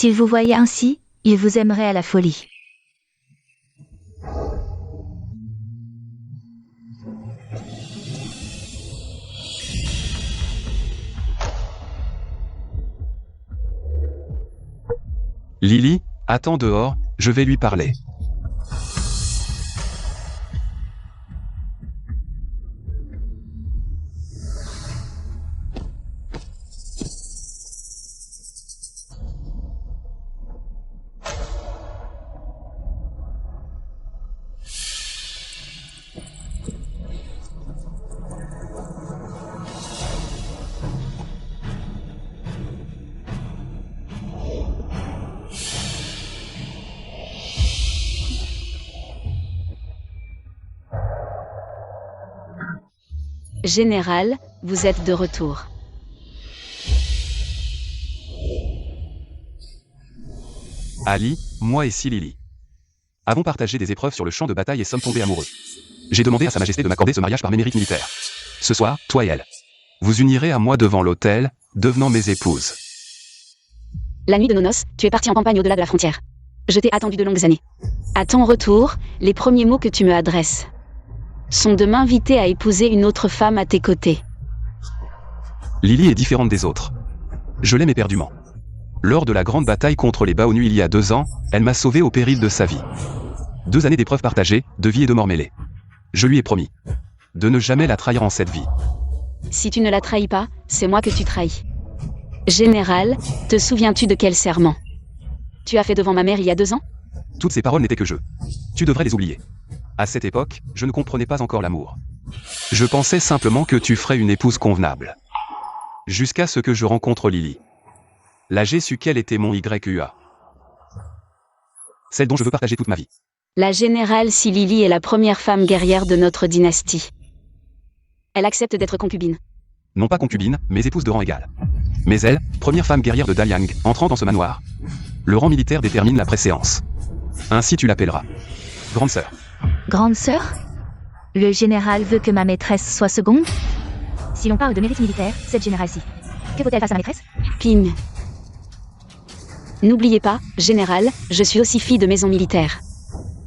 S'il vous voyait ainsi, il vous aimerait à la folie. Lily, attends dehors, je vais lui parler. Général, vous êtes de retour. Ali, moi et Lily avons partagé des épreuves sur le champ de bataille et sommes tombés amoureux. J'ai demandé à Sa Majesté de m'accorder ce mariage par mes mérites militaires. Ce soir, toi et elle, vous unirez à moi devant l'autel, devenant mes épouses. La nuit de nos noces, tu es parti en campagne au-delà de la frontière. Je t'ai attendu de longues années. À ton retour, les premiers mots que tu me adresses sont de m'inviter à épouser une autre femme à tes côtés. Lily est différente des autres. Je l'aime éperdument. Lors de la grande bataille contre les Baonu il y a 2 ans, elle m'a sauvé au péril de sa vie. 2 années d'épreuves partagées, de vie et de mort mêlées. Je lui ai promis de ne jamais la trahir en cette vie. Si tu ne la trahis pas, c'est moi que tu trahis. Général, te souviens-tu de quel serment tu as fait devant ma mère il y a 2 ans? Toutes ces paroles n'étaient que jeux. Tu devrais les oublier. À cette époque, je ne comprenais pas encore l'amour. Je pensais simplement que tu ferais une épouse convenable. Jusqu'à ce que je rencontre Lily. Là j'ai su qu'elle était mon YUA. Celle dont je veux partager toute ma vie. La générale Lily est la première femme guerrière de notre dynastie. Elle accepte d'être concubine. Non pas concubine, mais épouse de rang égal. Mais elle, première femme guerrière de Daliang, entrant dans ce manoir. Le rang militaire détermine la préséance. Ainsi tu l'appelleras. Grande sœur. Grande sœur? Le général veut que ma maîtresse soit seconde? Si l'on parle de mérite militaire, cette générale-ci, que vaut-elle face à ma maîtresse? Ping. N'oubliez pas, général, je suis aussi fille de maison militaire.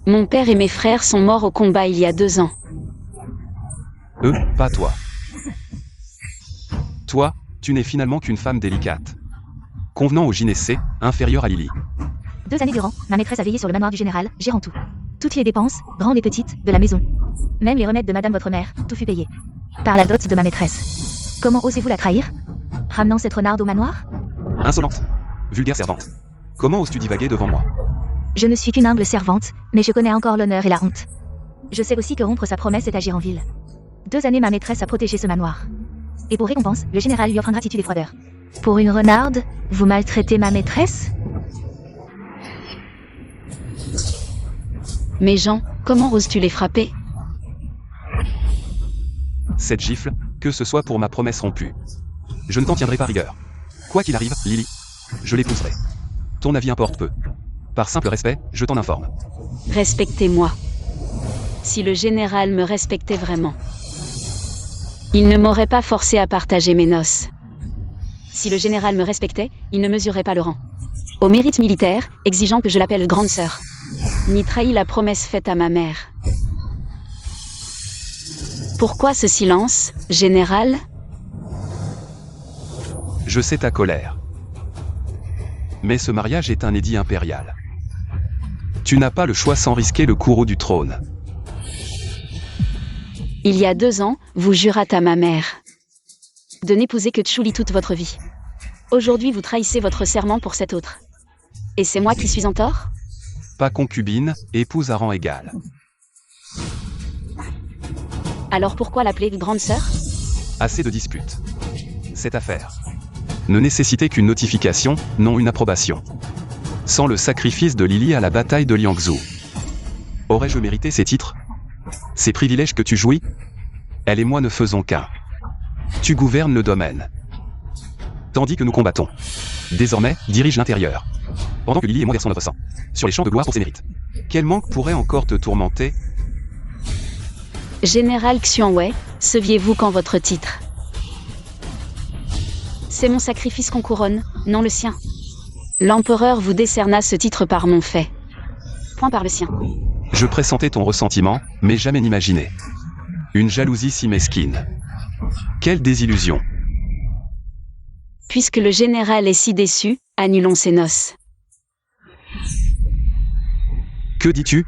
Mon père et mes frères sont morts au combat il y a 2 ans. Eux, pas toi. Toi, tu n'es finalement qu'une femme délicate. Convenant au gynécée, inférieure à Lily. 2 années durant, ma maîtresse a veillé sur le manoir du général, gérant tout. Toutes les dépenses, grandes et petites, de la maison. Même les remèdes de madame votre mère, tout fut payé. Par la dot de ma maîtresse. Comment osez-vous la trahir? Ramenant cette renarde au manoir? Insolente. Vulgaire servante. Comment oses-tu divaguer devant moi? Je ne suis qu'une humble servante, mais je connais encore l'honneur et la honte. Je sais aussi que rompre sa promesse est agir en ville. 2 années ma maîtresse a protégé ce manoir. Et pour récompense, le général lui offre ingratitude et froideur. Pour une renarde, vous maltraitez ma maîtresse? Mais Jean, comment oses-tu les frapper? Cette gifle, que ce soit pour ma promesse rompue. Je ne t'en tiendrai pas rigueur. Quoi qu'il arrive, Lily, je l'épouserai. Ton avis importe peu. Par simple respect, je t'en informe. Respectez-moi. Si le général me respectait vraiment, il ne m'aurait pas forcé à partager mes noces. Si le général me respectait, il ne mesurait pas le rang. Au mérite militaire, exigeant que je l'appelle grande sœur. Ni trahi la promesse faite à ma mère. Pourquoi ce silence, général? Je sais ta colère. Mais ce mariage est un édit impérial. Tu n'as pas le choix sans risquer le courroux du trône. Il y a 2 ans, vous jurâtes à ma mère de n'épouser que Tchouli toute votre vie. Aujourd'hui, vous trahissez votre serment pour cet autre. Et c'est moi qui suis en tort? Pas concubine, épouse à rang égal. Alors pourquoi l'appeler grande sœur? Assez de disputes. Cette affaire ne nécessitait qu'une notification, non une approbation. Sans le sacrifice de Lily à la bataille de Liangzhou. Aurais-je mérité ces titres? Ces privilèges que tu jouis? Elle et moi ne faisons qu'un. Tu gouvernes le domaine. Tandis que nous combattons. Désormais, dirige l'intérieur. Pendant que Lily et moi versons notre sang. Sur les champs de gloire pour ses mérites. Quel manque pourrait encore te tourmenter? Général Xuanwei, saviez-vous qu'en votre titre? C'est mon sacrifice qu'on couronne, non le sien. L'empereur vous décerna ce titre par mon fait. Point par le sien. Je pressentais ton ressentiment, mais jamais n'imaginais. Une jalousie si mesquine. Quelle désillusion. Puisque le général est si déçu, annulons ces noces. Que dis-tu?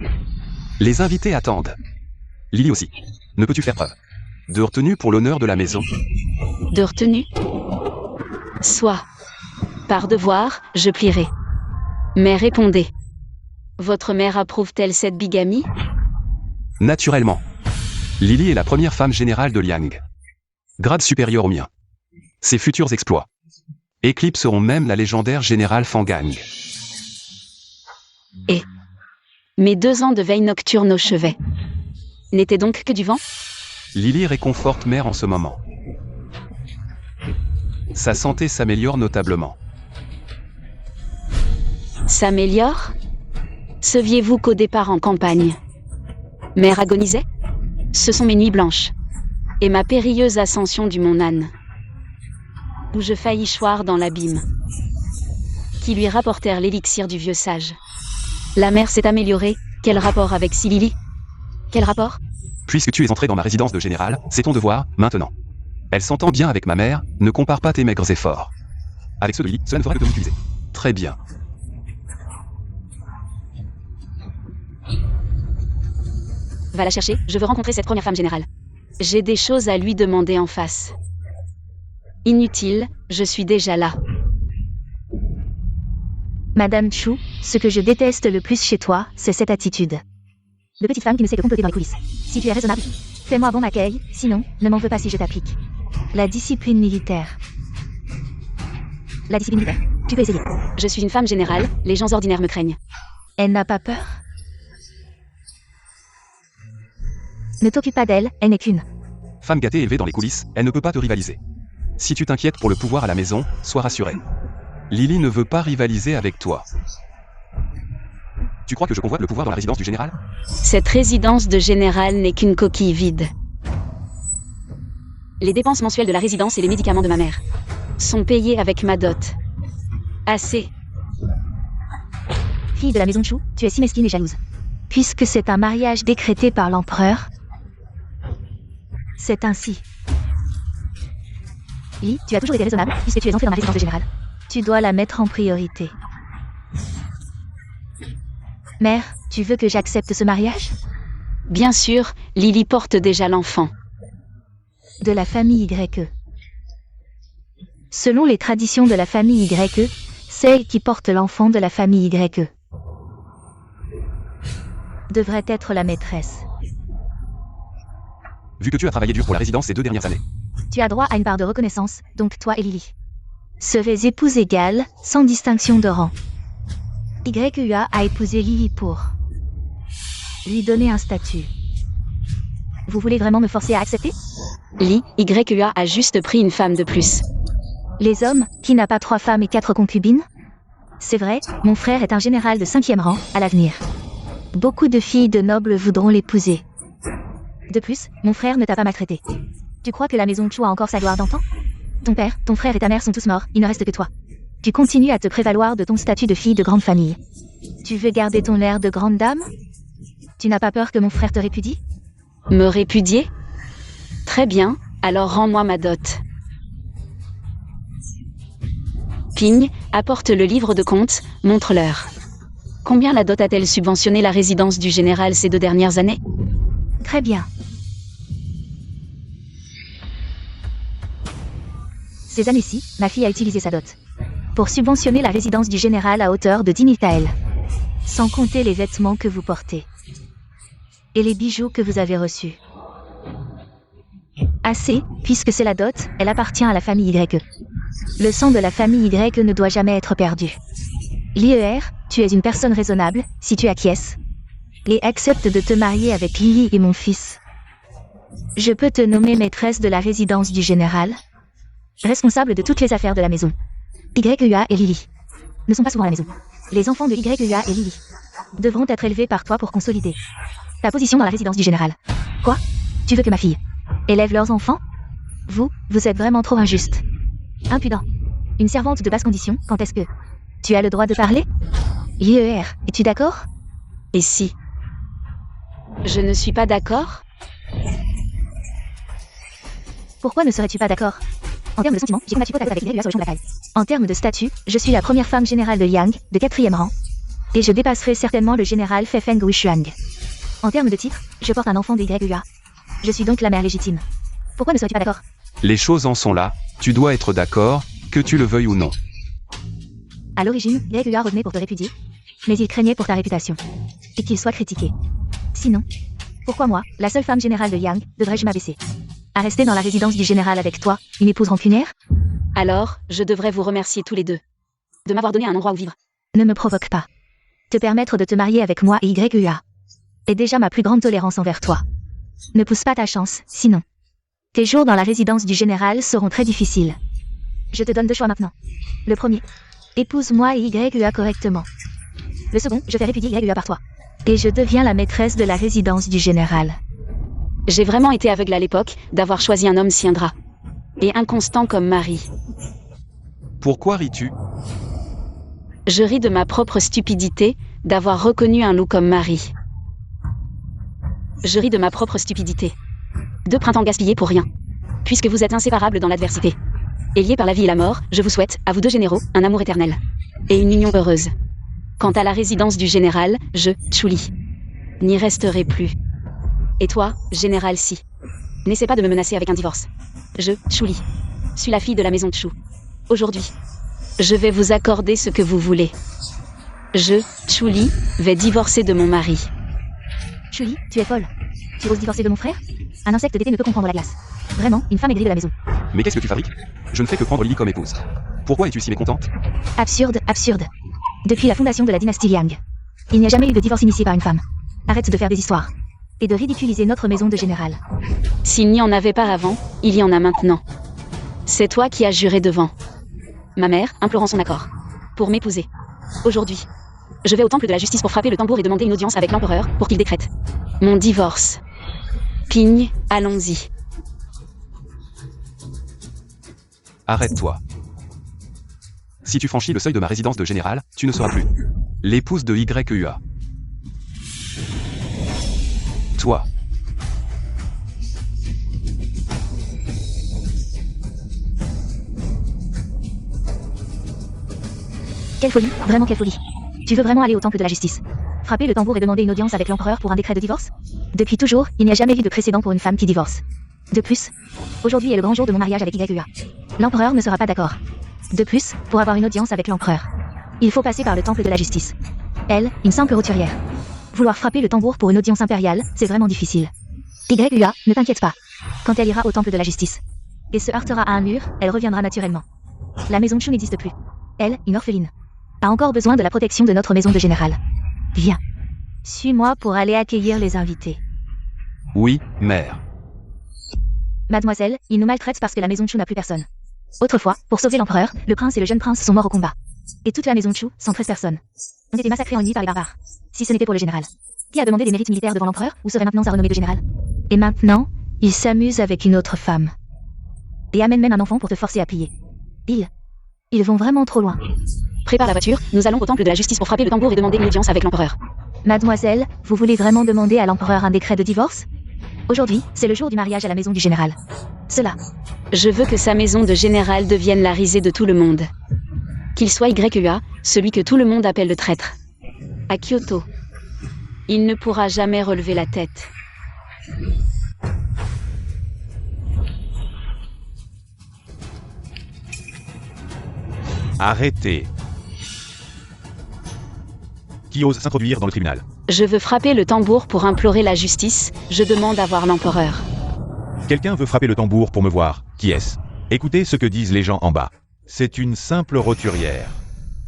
Les invités attendent. Lily aussi. Ne peux-tu faire preuve de retenue pour l'honneur de la maison? De retenue? Soit. Par devoir, je plierai. Mais répondez. Votre mère approuve-t-elle cette bigamie? Naturellement. Lily est la première femme générale de Liang. Grade supérieur au mien. Ses futurs exploits éclipseront même la légendaire générale Fangang. Et mes 2 ans de veille nocturne au chevet n'étaient donc que du vent? Lily réconforte mère en ce moment. Sa santé s'améliore notablement. S'améliore? Saviez-vous qu'au départ en campagne, mère agonisait? Ce sont mes nuits blanches et ma périlleuse ascension du mont Nan, où je faillis choir dans l'abîme, qui lui rapportèrent l'élixir du vieux sage. La mère s'est améliorée. Quel rapport avec Silili? Quel rapport? Puisque tu es entré dans ma résidence de général, c'est ton devoir, maintenant. Elle s'entend bien avec ma mère, ne compare pas tes maigres efforts avec ceux de Lily, cela ne fera que te l'utiliser. Très bien. Va la chercher, je veux rencontrer cette première femme générale. J'ai des choses à lui demander en face. Inutile, je suis déjà là. Madame Chu, ce que je déteste le plus chez toi, c'est cette attitude de petite femme qui ne sait que comploter dans les coulisses. Si tu es raisonnable, fais-moi bon accueil, sinon, ne m'en veux pas si je t'applique. La discipline militaire. La discipline militaire. Tu peux essayer. Je suis une femme générale, les gens ordinaires me craignent. Elle n'a pas peur. Ne t'occupe pas d'elle, elle n'est qu'une. Femme gâtée élevée dans les coulisses, elle ne peut pas te rivaliser. Si tu t'inquiètes pour le pouvoir à la maison, sois rassuré. Lily ne veut pas rivaliser avec toi. Tu crois que je convoite le pouvoir dans la résidence du général? Cette résidence de général n'est qu'une coquille vide. Les dépenses mensuelles de la résidence et les médicaments de ma mère sont payés avec ma dot. Assez. Fille de la maison Chu, tu es si mesquine et jalouse. Puisque c'est un mariage décrété par l'empereur, c'est ainsi. Lily, tu as toujours été raisonnable, puisque tu es entrée dans la résidence de général. Tu dois la mettre en priorité. Mère, tu veux que j'accepte ce mariage? Bien sûr, Lily porte déjà l'enfant. De la famille YE. Selon les traditions de la famille YE, c'est elle qui porte l'enfant de la famille YE. Devrait être la maîtresse. Vu que tu as travaillé dur pour la résidence ces 2 dernières années. Tu as droit à une part de reconnaissance, donc toi et Lily serez épouses égales, sans distinction de rang. YEA a épousé Lily pour lui donner un statut. Vous voulez vraiment me forcer à accepter? YEA a juste pris une femme de plus. Les hommes, qui n'a pas 3 femmes et 4 concubines? C'est vrai, mon frère est un général de 5e rang, à l'avenir. Beaucoup de filles de nobles voudront l'épouser. De plus, mon frère ne t'a pas maltraité. Tu crois que la maison Chu a encore sa gloire d'antan? Ton père, ton frère et ta mère sont tous morts, il ne reste que toi. Tu continues à te prévaloir de ton statut de fille de grande famille. Tu veux garder ton air de grande dame? Tu n'as pas peur que mon frère te répudie? Me répudier? Très bien, alors rends-moi ma dot. Ping, apporte le livre de compte, montre-leur. Combien la dot a-t-elle subventionné la résidence du général ces 2 dernières années? Très bien. Ces années-ci, ma fille a utilisé sa dot pour subventionner la résidence du général à hauteur de 10 000 taels. Sans compter les vêtements que vous portez. Et les bijoux que vous avez reçus. Assez, puisque c'est la dot, elle appartient à la famille YE. Le sang de la famille YE ne doit jamais être perdu. L'IER, tu es une personne raisonnable, si tu acquiesces. Et acceptes de te marier avec Lily et mon fils. Je peux te nommer maîtresse de la résidence du général. Responsable de toutes les affaires de la maison. YEA et Lily ne sont pas souvent à la maison. Les enfants de YEA et Lily devront être élevés par toi pour consolider ta position dans la résidence du général. Quoi? Tu veux que ma fille élève leurs enfants? Vous êtes vraiment trop injuste. Impudent. Une servante de basse condition, quand est-ce que Tu as le droit de parler? Hier, es-tu d'accord? Et si je ne suis pas d'accord? Pourquoi ne serais-tu pas d'accord? En termes de sentiments, j'ai combattu côte à côte avec Grégua sur le champ de bataille. En termes de statut, je suis la première femme générale de Yang, de 4e rang. Et je dépasserai certainement le général Fei-Feng Wuxuang. En termes de titre, je porte un enfant de Grégua. Je suis donc la mère légitime. Pourquoi ne serais-tu pas d'accord? Les choses en sont là, tu dois être d'accord, que tu le veuilles ou non. À l'origine, Grégua revenait pour te répudier. Mais il craignait pour ta réputation. Et qu'il soit critiqué. Sinon, pourquoi moi, la seule femme générale de Yang, devrais-je m'abaisser? À rester dans la résidence du général avec toi, une épouse rancunière? Alors, je devrais vous remercier tous les deux de m'avoir donné un endroit où vivre. Ne me provoque pas. Te permettre de te marier avec moi et YUA est déjà ma plus grande tolérance envers toi. Ne pousse pas ta chance, sinon. Tes jours dans la résidence du général seront très difficiles. Je te donne 2 choix maintenant. Le premier, épouse-moi et YUA correctement. Le second, je fais répudier YUA par toi. Et je deviens la maîtresse de la résidence du général. J'ai vraiment été aveugle à l'époque d'avoir choisi un homme si ingrat et inconstant comme mari. Pourquoi ris-tu? Je ris de ma propre stupidité d'avoir reconnu un loup comme mari. Je ris de ma propre stupidité. 2 printemps gaspillés pour rien. Puisque vous êtes inséparables dans l'adversité. Et liés par la vie et la mort, je vous souhaite, à vous 2 généraux, un amour éternel. Et une union heureuse. Quant à la résidence du général, je, Chuli, n'y resterai plus. Et toi, général Si, n'essaie pas de me menacer avec un divorce. Je, Chuli, suis la fille de la maison Chu. Aujourd'hui, je vais vous accorder ce que vous voulez. Je, Chuli, vais divorcer de mon mari. Chuli, tu es folle. Tu oses divorcer de mon frère? Un insecte d'été ne peut comprendre la glace. Vraiment, une femme aigrie de la maison. Mais qu'est-ce que tu fabriques? Je ne fais que prendre Lily comme épouse. Pourquoi es-tu si mécontente? Absurde, absurde. Depuis la fondation de la dynastie Liang, il n'y a jamais eu de divorce initié par une femme. Arrête de faire des histoires. Et de ridiculiser notre maison de général. S'il n'y en avait pas avant, il y en a maintenant. C'est toi qui as juré devant ma mère, implorant son accord pour m'épouser. Aujourd'hui, je vais au temple de la justice pour frapper le tambour et demander une audience avec l'empereur pour qu'il décrète mon divorce. Ping, allons-y. Arrête-toi. Si tu franchis le seuil de ma résidence de général, tu ne seras plus l'épouse de YUA. Toi. Quelle folie, vraiment quelle folie. Tu veux vraiment aller au temple de la justice? Frapper le tambour et demander une audience avec l'empereur pour un décret de divorce? Depuis toujours, il n'y a jamais eu de précédent pour une femme qui divorce. De plus, aujourd'hui est le grand jour de mon mariage avec YUA. L'empereur ne sera pas d'accord. De plus, pour avoir une audience avec l'empereur, il faut passer par le temple de la justice. Elle, une simple roturière. Vouloir frapper le tambour pour une audience impériale, c'est vraiment difficile. YUA, ne t'inquiète pas. Quand elle ira au temple de la justice et se heurtera à un mur, elle reviendra naturellement. La maison Chu n'existe plus. Elle, une orpheline, a encore besoin de la protection de notre maison de général. Viens. Suis-moi pour aller accueillir les invités. Oui, mère. Mademoiselle, ils nous maltraitent parce que la maison Chu n'a plus personne. Autrefois, pour sauver l'empereur, le prince et le jeune prince sont morts au combat. Et toute la maison Chu, 113 personnes, ont été massacrées en une nuit par les barbares. Si ce n'était pour le général, qui a demandé des mérites militaires devant l'empereur, ou serait maintenant sa renommée de général? Et maintenant, il s'amuse avec une autre femme. Et amène même un enfant pour te forcer à plier. Ils vont vraiment trop loin. Prépare la voiture, nous allons au temple de la justice pour frapper le tambour et demander une audience avec l'empereur. Mademoiselle, vous voulez vraiment demander à l'empereur un décret de divorce? Aujourd'hui, c'est le jour du mariage à la maison du général. Cela. Je veux que sa maison de général devienne la risée de tout le monde. Qu'il soit YUA, celui que tout le monde appelle le traître. À Kyoto, il ne pourra jamais relever la tête. Arrêtez. Qui ose s'introduire dans le tribunal? Je veux frapper le tambour pour implorer la justice, je demande à voir l'empereur. Quelqu'un veut frapper le tambour pour me voir. Qui est-ce? Écoutez ce que disent les gens en bas. C'est une simple roturière.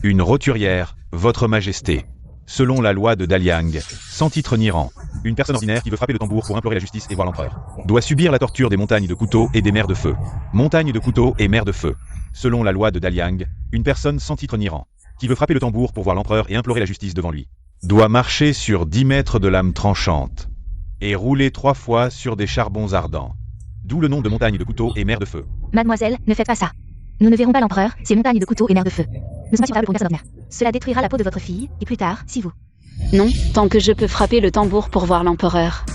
Une roturière, votre majesté. Selon la loi de Daliang, sans titre ni rang, une personne ordinaire qui veut frapper le tambour pour implorer la justice et voir l'empereur doit subir la torture des montagnes de couteaux et des mers de feu. Montagnes de couteaux et mers de feu. Selon la loi de Daliang, une personne sans titre ni rang, qui veut frapper le tambour pour voir l'empereur et implorer la justice devant lui, doit marcher sur 10 mètres de lame tranchante et rouler 3 fois sur des charbons ardents. D'où le nom de montagne de couteaux et mer de feu. Mademoiselle, ne faites pas ça. Nous ne verrons pas l'empereur, ces montagnes de couteaux et mers de feu. ne sont pas supparables pour une personne ordinaire. Cela détruira la peau de votre fille, et plus tard, si vous... Non, tant que je peux frapper le tambour pour voir l'empereur.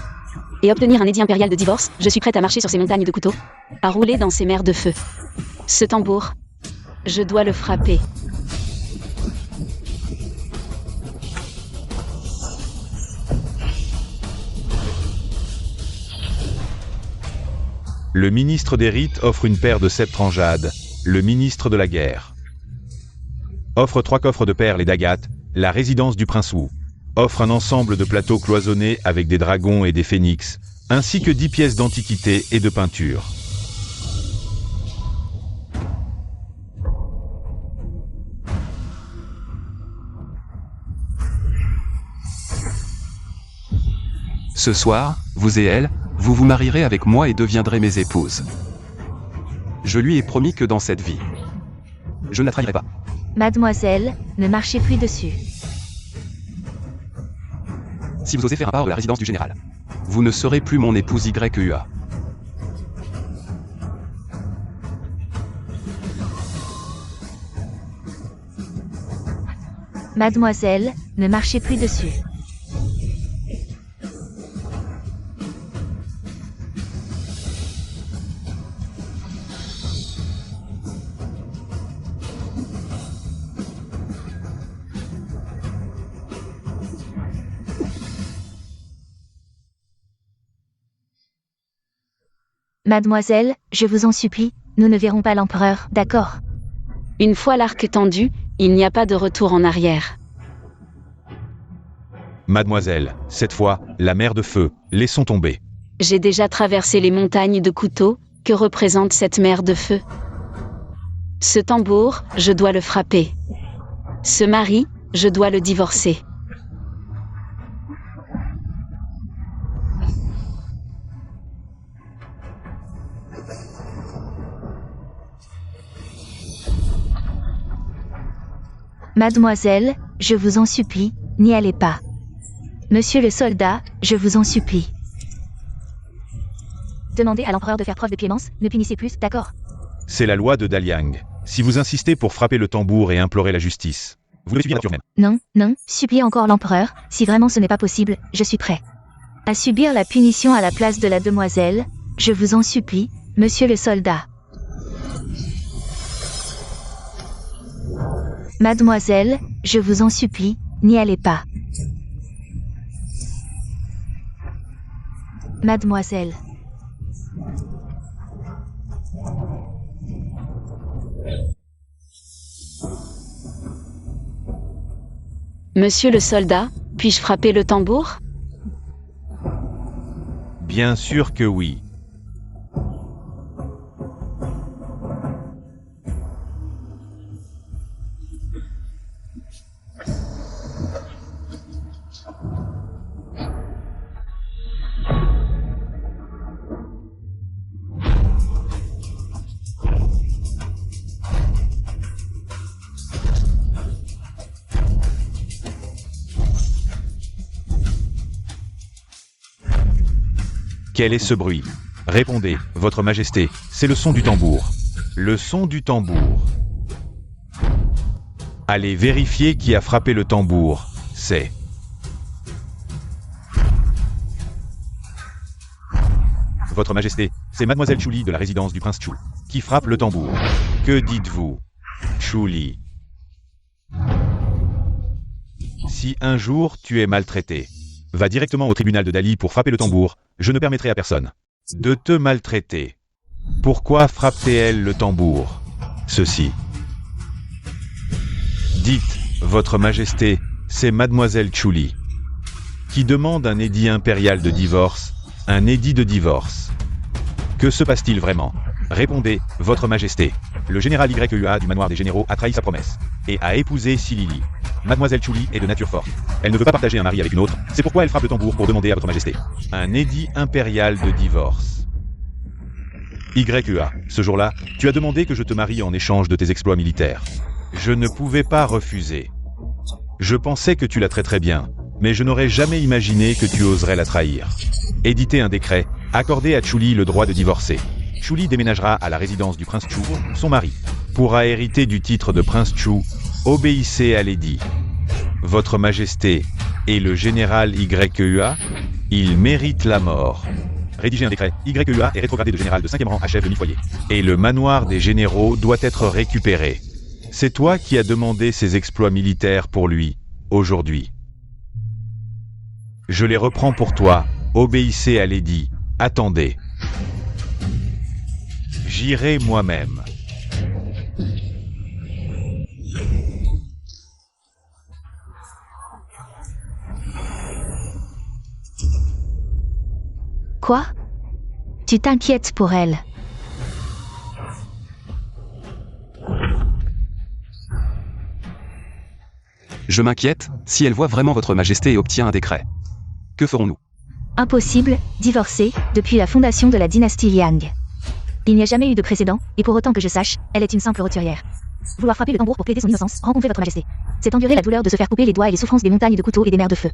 Et obtenir un édit impérial de divorce, je suis prête à marcher sur ces montagnes de couteaux, à rouler dans ces mers de feu. Ce tambour, je dois le frapper. Le ministre des rites offre une paire de sceptres en jade, le ministre de la guerre. Offre 3 coffres de perles et d'agates, la résidence du prince Wu. Offre un ensemble de plateaux cloisonnés avec des dragons et des phénix, ainsi que 10 pièces d'antiquité et de peinture. Ce soir, vous et elle, vous vous marierez avec moi et deviendrez mes épouses. Je lui ai promis que dans cette vie, je ne la trahirai pas. Mademoiselle, ne marchez plus dessus. Si vous osez faire un part de la résidence du général, vous ne serez plus mon épouse YUA. Mademoiselle, ne marchez plus dessus. Mademoiselle, je vous en supplie, nous ne verrons pas l'empereur, d'accord? Une fois l'arc tendu, il n'y a pas de retour en arrière. Mademoiselle, cette fois, la mer de feu, laissons tomber. J'ai déjà traversé les montagnes de couteaux, que représente cette mer de feu? Ce tambour, je dois le frapper. Ce mari, je dois le divorcer. Mademoiselle, je vous en supplie, n'y allez pas. Monsieur le soldat, je vous en supplie. Demandez à l'empereur de faire preuve de clémence, ne punissez plus, d'accord? C'est la loi de Daliang. Si vous insistez pour frapper le tambour et implorer la justice, vous le subirez nature même. Non, non, suppliez encore l'empereur, si vraiment ce n'est pas possible, je suis prêt. À subir la punition à la place de la demoiselle, je vous en supplie, monsieur le soldat. Mademoiselle, je vous en supplie, n'y allez pas. Mademoiselle. Monsieur le soldat, puis-je frapper le tambour? Bien sûr que oui. Quel est ce bruit? Répondez, Votre Majesté, c'est le son du tambour. Le son du tambour. Allez vérifier qui a frappé le tambour. C'est... Votre Majesté, c'est Mademoiselle Chu Li de la résidence du prince Chu, qui frappe le tambour. Que dites-vous, Chu Li? Si un jour tu es maltraité, va directement au tribunal de Dali pour frapper le tambour, je ne permettrai à personne de te maltraiter. Pourquoi frappe-t-elle le tambour? Ceci. Dites, Votre Majesté, c'est Mademoiselle Chu Li, qui demande un édit impérial de divorce, un édit de divorce. Que se passe-t-il vraiment? Répondez, Votre Majesté. Le général YUA du manoir des généraux a trahi sa promesse et a épousé Silili. Mademoiselle Chu Li est de nature forte. Elle ne veut pas partager un mari avec une autre, c'est pourquoi elle frappe le tambour pour demander à Votre Majesté un édit impérial de divorce. YUA, ce jour-là, tu as demandé que je te marie en échange de tes exploits militaires. Je ne pouvais pas refuser. Je pensais que tu la traiterais bien, mais je n'aurais jamais imaginé que tu oserais la trahir. Éditer un décret, accorder à Chu Li le droit de divorcer. Chu Li déménagera à la résidence du prince Chu, son mari, pourra hériter du titre de prince Chu Obéissez à l'édit. Votre Majesté et le général YEA, ils méritent la mort. Rédiger un décret. YEA est rétrogradé de général de 5e rang à chef de mi-foyer. Et le manoir des généraux doit être récupéré. C'est toi qui as demandé ces exploits militaires pour lui, aujourd'hui. Je les reprends pour toi. Obéissez à l'édit. Attendez. J'irai moi-même. Quoi? Tu t'inquiètes pour elle. Je m'inquiète, si elle voit vraiment votre majesté et obtient un décret. Que ferons-nous? Impossible, divorcée, depuis la fondation de la dynastie Liang. Il n'y a jamais eu de précédent, et pour autant que je sache, elle est une simple roturière. Vouloir frapper le tambour pour plaider son innocence, rencontrer votre majesté. C'est endurer la douleur de se faire couper les doigts et les souffrances des montagnes de couteaux et des mers de feu.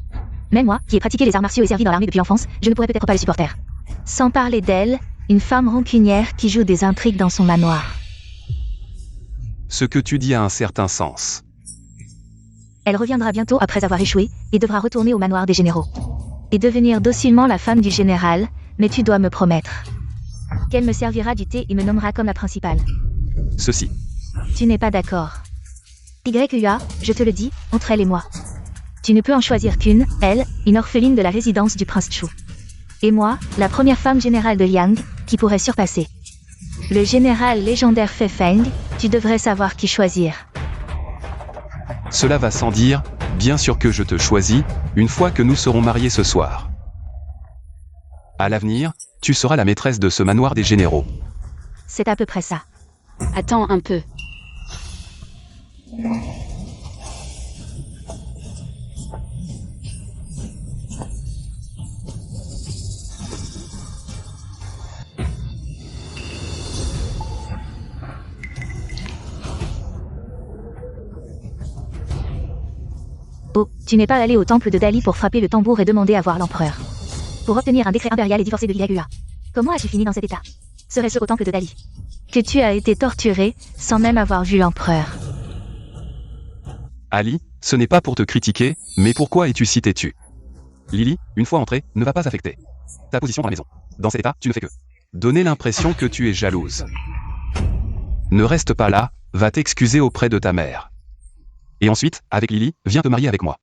Même moi, qui ai pratiqué les arts martiaux et servi dans l'armée depuis l'enfance, je ne pourrais peut-être pas le supporter. Sans parler d'elle, une femme rancunière qui joue des intrigues dans son manoir. Ce que tu dis a un certain sens. Elle reviendra bientôt après avoir échoué, et devra retourner au manoir des généraux. Et devenir docilement la femme du général, mais tu dois me promettre qu'elle me servira du thé et me nommera comme la principale. Ceci. Tu n'es pas d'accord. YEA, je te le dis, entre elle et moi. Tu ne peux en choisir qu'une, elle, une orpheline de la résidence du prince Chu. Et moi, la première femme générale de Liang, qui pourrait surpasser. Le général légendaire Fei Feng, tu devrais savoir qui choisir. Cela va sans dire, bien sûr que je te choisis, une fois que nous serons mariés ce soir. À l'avenir, tu seras la maîtresse de ce manoir des généraux. C'est à peu près ça. Attends un peu. Oh, tu n'es pas allé au temple de Dali pour frapper le tambour et demander à voir l'empereur. Pour obtenir un décret impérial et divorcer de YEA. Comment as-tu fini dans cet état? Serait-ce au temple de Dali que tu as été torturé, sans même avoir vu l'empereur? Ali, ce n'est pas pour te critiquer, mais pourquoi es-tu si têtu? Lily, une fois entrée, ne va pas affecter ta position dans la maison. Dans cet état, tu ne fais que donner l'impression que tu es jalouse. Ne reste pas là, va t'excuser auprès de ta mère. Et ensuite, avec Lily, viens te marier avec moi.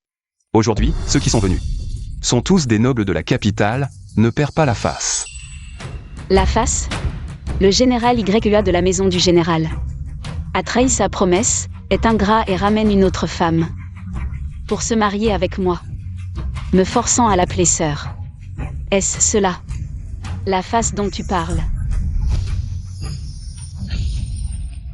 Aujourd'hui, ceux qui sont venus sont tous des nobles de la capitale, ne perds pas la face. La face? Le général YEA de la maison du général a trahi sa promesse, est ingrat et ramène une autre femme pour se marier avec moi, me forçant à l'appeler sœur. Est-ce cela? La face dont tu parles?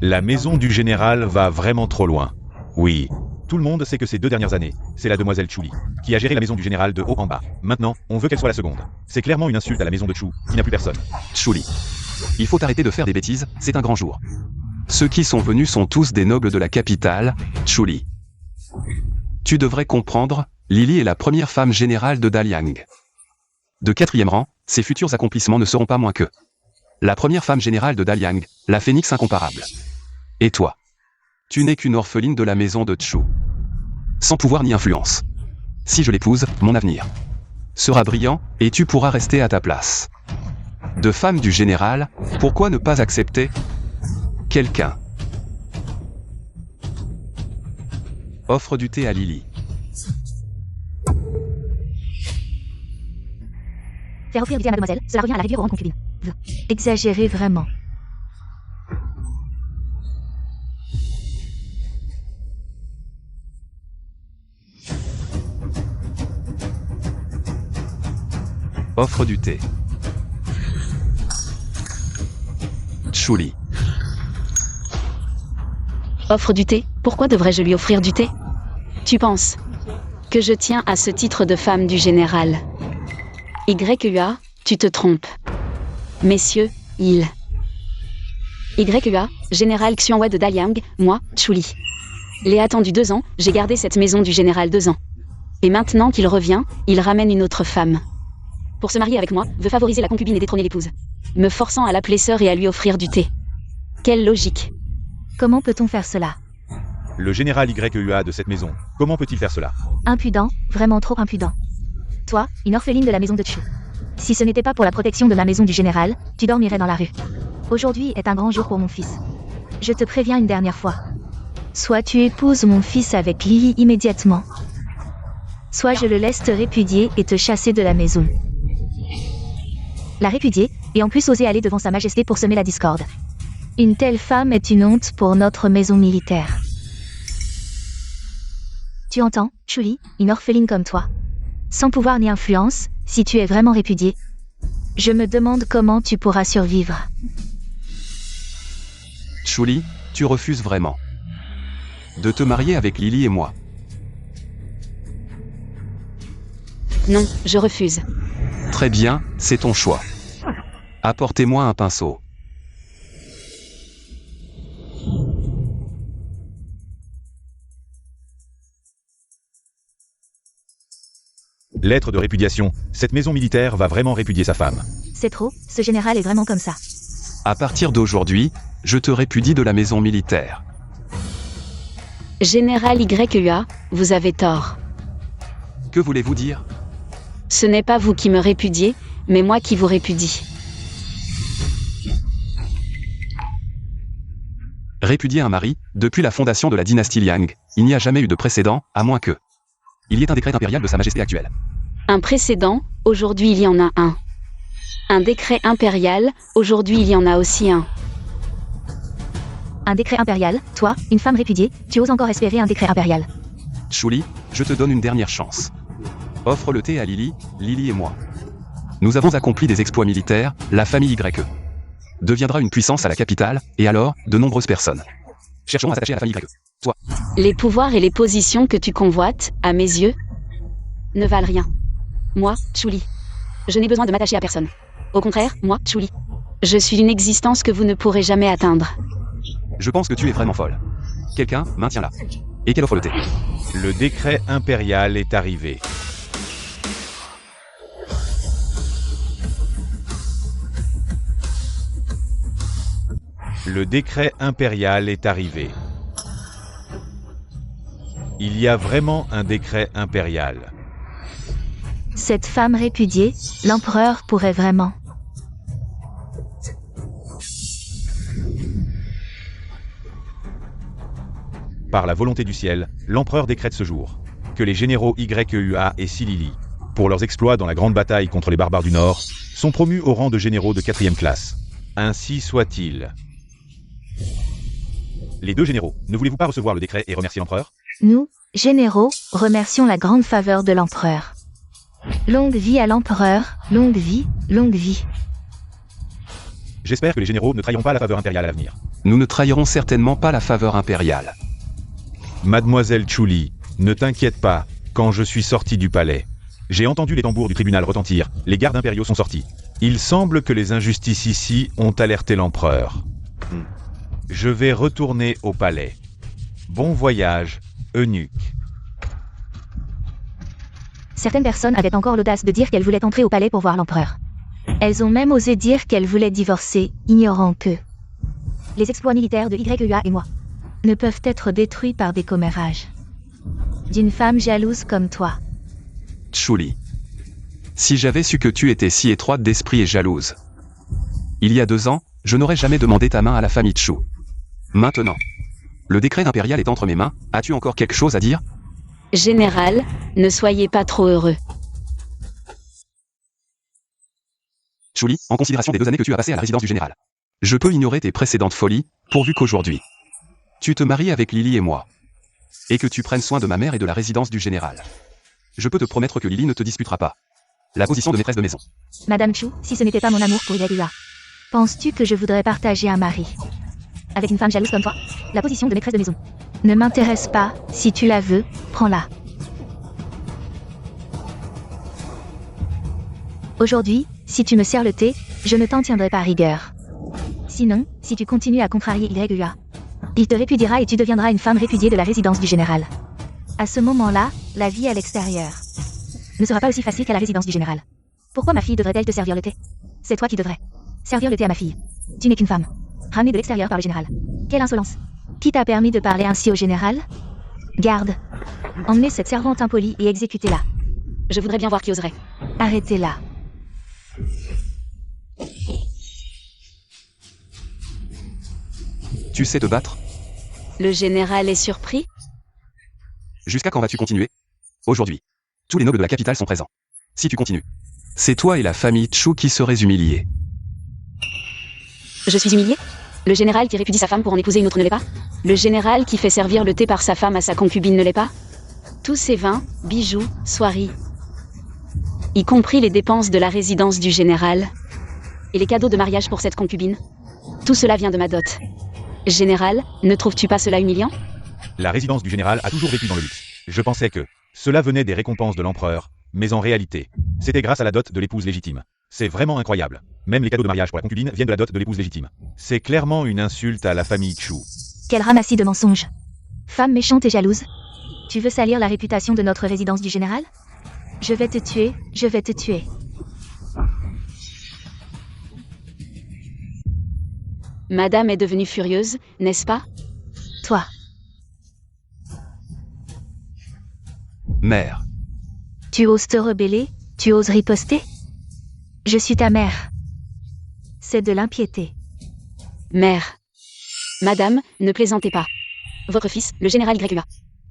La maison du général va vraiment trop loin. Oui. Tout le monde sait que ces 2 dernières années, c'est la demoiselle Chu Li qui a géré la maison du général de haut en bas. Maintenant, on veut qu'elle soit la seconde. C'est clairement une insulte à la maison de Chu, qui n'a plus personne. Chu Li. Il faut arrêter de faire des bêtises, c'est un grand jour. Ceux qui sont venus sont tous des nobles de la capitale, Chu Li. Tu devrais comprendre, Lily est la première femme générale de Daliang. De 4e rang, ses futurs accomplissements ne seront pas moins que la première femme générale de Daliang, la phénix incomparable. Et toi? Tu n'es qu'une orpheline de la maison de Chu. Sans pouvoir ni influence. Si je l'épouse, mon avenir sera brillant, et tu pourras rester à ta place. De femme du général, pourquoi ne pas accepter quelqu'un? Offre du thé à Lily. Faire offrir du thé à mademoiselle, cela revient à la réduire au rang de concubine. Exagéré vraiment. Offre du thé. Chu Li. Offre du thé? Pourquoi devrais-je lui offrir du thé? Tu penses que je tiens à ce titre de femme du général? YEA, tu te trompes. Messieurs, YEA, général Xianhua de Daliang, moi, Chu Li. L'ai attendu 2 ans, j'ai gardé cette maison du général 2 ans. Et maintenant qu'il revient, il ramène une autre femme. Pour se marier avec moi, veut favoriser la concubine et détrôner l'épouse. Me forçant à l'appeler sœur et à lui offrir du thé. Quelle logique! Comment peut-on faire cela? Le général YEA de cette maison, comment peut-il faire cela? Impudent, vraiment trop impudent. Toi, une orpheline de la maison de Chu. Si ce n'était pas pour la protection de ma maison du général, tu dormirais dans la rue. Aujourd'hui est un grand jour pour mon fils. Je te préviens une dernière fois. Soit tu épouses mon fils avec Lily immédiatement, soit je le laisse te répudier et te chasser de la maison. La répudier, et en plus oser aller devant sa majesté pour semer la discorde. Une telle femme est une honte pour notre maison militaire. Tu entends, Chuli, une orpheline comme toi. Sans pouvoir ni influence, si tu es vraiment répudié, je me demande comment tu pourras survivre. Chuli, tu refuses vraiment de te marier avec Lily et moi. Non, je refuse. Très bien, c'est ton choix. Apportez-moi un pinceau. Lettre de répudiation. Cette maison militaire va vraiment répudier sa femme. C'est trop, ce général est vraiment comme ça. À partir d'aujourd'hui, je te répudie de la maison militaire. Général YEA, vous avez tort. Que voulez-vous dire? Ce n'est pas vous qui me répudiez, mais moi qui vous répudie. Répudier un mari, depuis la fondation de la dynastie Liang, il n'y a jamais eu de précédent, à moins que il y ait un décret impérial de Sa Majesté actuelle. Un précédent, aujourd'hui il y en a un. Un décret impérial, aujourd'hui il y en a aussi un. Un décret impérial, toi, une femme répudiée, tu oses encore espérer un décret impérial. Chuli, je te donne une dernière chance. Offre le thé à Lily, Lily et moi. Nous avons accompli des exploits militaires, la famille YE deviendra une puissance à la capitale, et alors, de nombreuses personnes chercheront à s'attacher à la famille YE. Toi. Les pouvoirs et les positions que tu convoites, à mes yeux, ne valent rien. Moi, Chuli, je n'ai besoin de m'attacher à personne. Au contraire, moi, Chuli, je suis une existence que vous ne pourrez jamais atteindre. Je pense que tu es vraiment folle. Quelqu'un, maintiens-la. Et qu'elle offre le thé. Le décret impérial est arrivé. Le décret impérial est arrivé. Il y a vraiment un décret impérial. Cette femme répudiée, l'empereur pourrait vraiment. Par la volonté du ciel, l'empereur décrète ce jour que les généraux YEA et Silili, pour leurs exploits dans la grande bataille contre les barbares du Nord, sont promus au rang de généraux de 4e classe. Ainsi soit-il. Les deux généraux, ne voulez-vous pas recevoir le décret et remercier l'empereur? Nous, généraux, remercions la grande faveur de l'empereur. Longue vie à l'empereur, longue vie, longue vie. J'espère que les généraux ne trahiront pas la faveur impériale à l'avenir. Nous ne trahirons certainement pas la faveur impériale. Mademoiselle Chuli, ne t'inquiète pas, quand je suis sorti du palais, j'ai entendu les tambours du tribunal retentir, les gardes impériaux sont sortis. Il semble que les injustices ici ont alerté l'empereur. Je vais retourner au palais. Bon voyage, eunuque. Certaines personnes avaient encore l'audace de dire qu'elles voulaient entrer au palais pour voir l'empereur. Elles ont même osé dire qu'elles voulaient divorcer, ignorant que les exploits militaires de YEA et moi ne peuvent être détruits par des commérages d'une femme jalouse comme toi. Chuli. Si j'avais su que tu étais si étroite d'esprit et jalouse, il y a 2 ans, je n'aurais jamais demandé ta main à la famille Chu. Maintenant, le décret impérial est entre mes mains, as-tu encore quelque chose à dire? Général, ne soyez pas trop heureux. Chuli, en considération des 2 années que tu as passées à la résidence du général, je peux ignorer tes précédentes folies, pourvu qu'aujourd'hui, tu te maries avec Lily et moi, et que tu prennes soin de ma mère et de la résidence du général. Je peux te promettre que Lily ne te disputera pas la position de maîtresse de maison. Madame Chu, si ce n'était pas mon amour pour YEA, penses-tu que je voudrais partager un mari avec une femme jalouse comme toi? La position de maîtresse de maison ne m'intéresse pas, si tu la veux, prends-la. Aujourd'hui, si tu me sers le thé, je ne t'en tiendrai pas rigueur. Sinon, si tu continues à contrarier YEA, il te répudiera et tu deviendras une femme répudiée de la résidence du général. À ce moment-là, la vie à l'extérieur ne sera pas aussi facile qu'à la résidence du général. Pourquoi ma fille devrait-elle te servir le thé? C'est toi qui devrais servir le thé à ma fille. Tu n'es qu'une femme, ramenée de l'extérieur par le général. Quelle insolence! Qui t'a permis de parler ainsi au général? Garde. Emmenez cette servante impolie et exécutez-la. Je voudrais bien voir qui oserait. Arrêtez-la. Tu sais te battre? Le général est surpris? Jusqu'à quand vas-tu continuer? Aujourd'hui. Tous les nobles de la capitale sont présents. Si tu continues, c'est toi et la famille Chu qui serez humiliés. Je suis humilié? Le général qui répudie sa femme pour en épouser une autre ne l'est pas? Le général qui fait servir le thé par sa femme à sa concubine ne l'est pas? Tous ces vins, bijoux, soieries, y compris les dépenses de la résidence du général, et les cadeaux de mariage pour cette concubine, tout cela vient de ma dot. Général, ne trouves-tu pas cela humiliant? La résidence du général a toujours vécu dans le luxe. Je pensais que cela venait des récompenses de l'empereur, mais en réalité, c'était grâce à la dot de l'épouse légitime. C'est vraiment incroyable. Même les cadeaux de mariage pour la concubine viennent de la dot de l'épouse légitime. C'est clairement une insulte à la famille Chu. Quel ramassis de mensonges. Femme méchante et jalouse. Tu veux salir la réputation de notre résidence du général? Je vais te tuer, je vais te tuer. Madame est devenue furieuse, n'est-ce pas? Toi. Mère. Tu oses te rebeller? Tu oses riposter? Je suis ta mère. C'est de l'impiété. Mère. Madame, ne plaisantez pas. Votre fils, le général Gregua,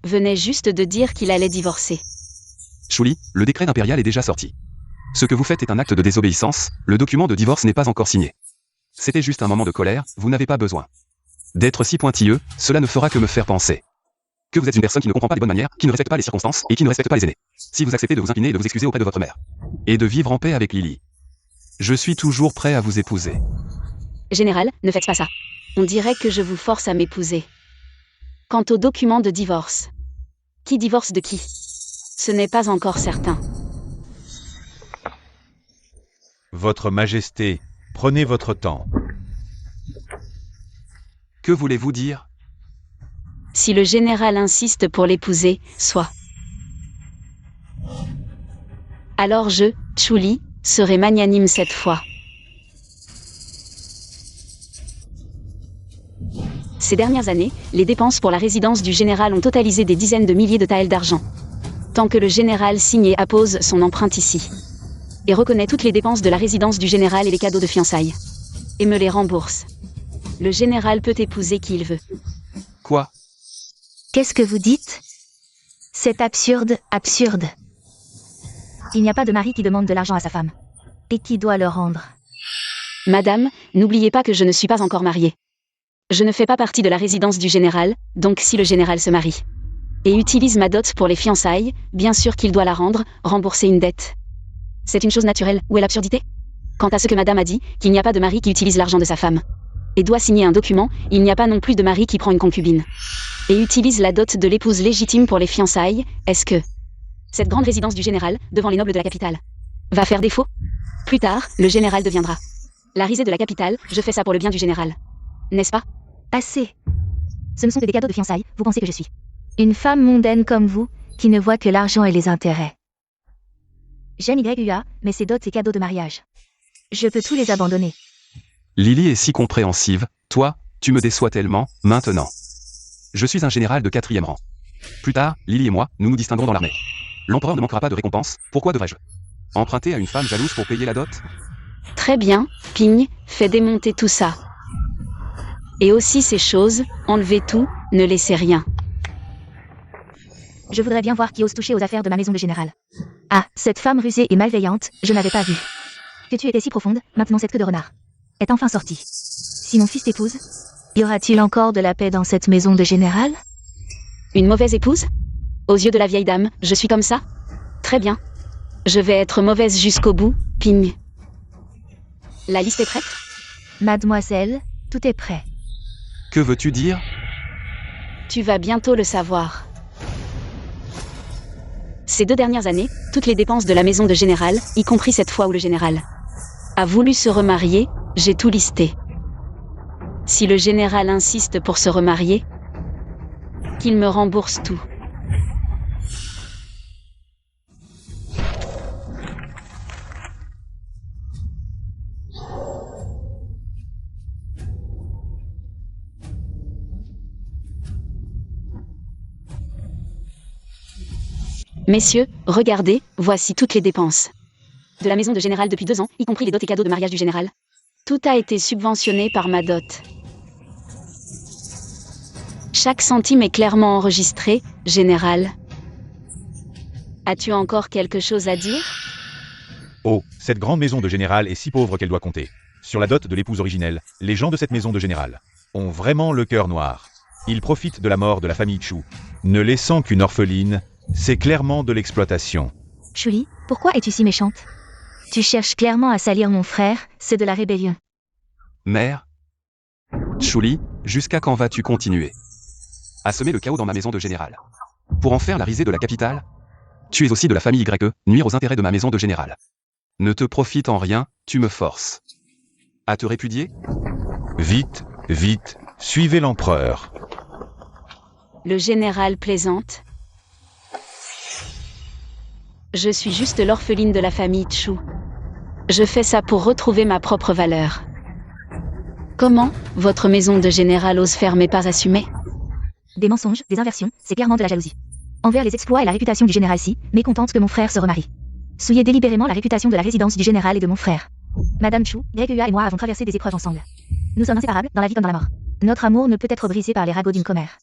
venait juste de dire qu'il allait divorcer. Chuli, le décret impérial est déjà sorti. Ce que vous faites est un acte de désobéissance, le document de divorce n'est pas encore signé. C'était juste un moment de colère, vous n'avez pas besoin d'être si pointilleux, cela ne fera que me faire penser que vous êtes une personne qui ne comprend pas les bonnes manières, qui ne respecte pas les circonstances, et qui ne respecte pas les aînés. Si vous acceptez de vous incliner et de vous excuser auprès de votre mère, et de vivre en paix avec Lily, je suis toujours prêt à vous épouser. Général, ne faites pas ça. On dirait que je vous force à m'épouser. Quant au document de divorce, qui divorce de qui? Ce n'est pas encore certain. Votre Majesté, prenez votre temps. Que voulez-vous dire? Si le général insiste pour l'épouser, soit. Alors je, Chuli, serai magnanime cette fois. Ces dernières années, les dépenses pour la résidence du général ont totalisé des dizaines de milliers de taels d'argent. Tant que le général signe et appose son empreinte ici. Et reconnaît toutes les dépenses de la résidence du général et les cadeaux de fiançailles. Et me les rembourse. Le général peut épouser qui il veut. Quoi? Qu'est-ce que vous dites? C'est absurde, absurde. Il n'y a pas de mari qui demande de l'argent à sa femme. Et qui doit le rendre. Madame, n'oubliez pas que je ne suis pas encore mariée. Je ne fais pas partie de la résidence du général, donc si le général se marie et utilise ma dot pour les fiançailles, bien sûr qu'il doit la rendre, rembourser une dette. C'est une chose naturelle, où est l'absurdité? Quant à ce que madame a dit, qu'il n'y a pas de mari qui utilise l'argent de sa femme et doit signer un document, il n'y a pas non plus de mari qui prend une concubine et utilise la dot de l'épouse légitime pour les fiançailles, est-ce que cette grande résidence du général, devant les nobles de la capitale, va faire défaut? Plus tard, le général deviendra la risée de la capitale, je fais ça pour le bien du général. N'est-ce pas? Assez. Ce ne sont que des cadeaux de fiançailles, vous pensez que je suis une femme mondaine comme vous, qui ne voit que l'argent et les intérêts. J'aime YUA, mais c'est dots et cadeaux de mariage. Je peux tous les abandonner. Lily est si compréhensive, toi, tu me déçois tellement, maintenant. Je suis un général de 4e rang. Plus tard, Lily et moi, nous nous distinguerons dans l'armée. L'empereur ne manquera pas de récompense, pourquoi devrais-je emprunter à une femme jalouse pour payer la dot? Très bien, Ping, fais démonter tout ça. Et aussi ces choses, enlevez tout, ne laissez rien. Je voudrais bien voir qui ose toucher aux affaires de ma maison de général. Ah, cette femme rusée et malveillante, je n'avais pas vu. Que tu étais si profonde, maintenant cette queue de renard est enfin sortie. Si mon fils t'épouse, y aura-t-il encore de la paix dans cette maison de général? Une mauvaise épouse? Aux yeux de la vieille dame, je suis comme ça? Très bien. Je vais être mauvaise jusqu'au bout, Ping. La liste est prête? Mademoiselle, tout est prêt. Que veux-tu dire? Tu vas bientôt le savoir. Ces 2 dernières années, toutes les dépenses de la maison de général, y compris cette fois où le général a voulu se remarier, j'ai tout listé. Si le général insiste pour se remarier, qu'il me rembourse tout. Messieurs, regardez, voici toutes les dépenses de la maison de général depuis 2 ans, y compris les dots et cadeaux de mariage du général. Tout a été subventionné par ma dot. Chaque centime est clairement enregistré, général. As-tu encore quelque chose à dire? Oh, cette grande maison de général est si pauvre qu'elle doit compter. Sur la dot de l'épouse originelle, les gens de cette maison de général ont vraiment le cœur noir. Ils profitent de la mort de la famille Chu, ne laissant qu'une orpheline. C'est clairement de l'exploitation. Chuli, pourquoi es-tu si méchante? Tu cherches clairement à salir mon frère, c'est de la rébellion. Mère. Chuli, jusqu'à quand vas-tu continuer à semer le chaos dans ma maison de général? Pour en faire la risée de la capitale? Tu es aussi de la famille YE, nuire aux intérêts de ma maison de général. Ne te profite en rien, tu me forces à te répudier? Vite, vite, suivez l'empereur. Le général plaisante. Je suis juste l'orpheline de la famille Chu. Je fais ça pour retrouver ma propre valeur. Comment, votre maison de général ose faire mes pas assumés? Des mensonges, des inversions, c'est clairement de la jalousie. Envers les exploits et la réputation du général Si, mécontente que mon frère se remarie. Souillez délibérément la réputation de la résidence du général et de mon frère. Madame Chu, YEA et moi avons traversé des épreuves ensemble. Nous sommes inséparables, dans la vie comme dans la mort. Notre amour ne peut être brisé par les ragots d'une commère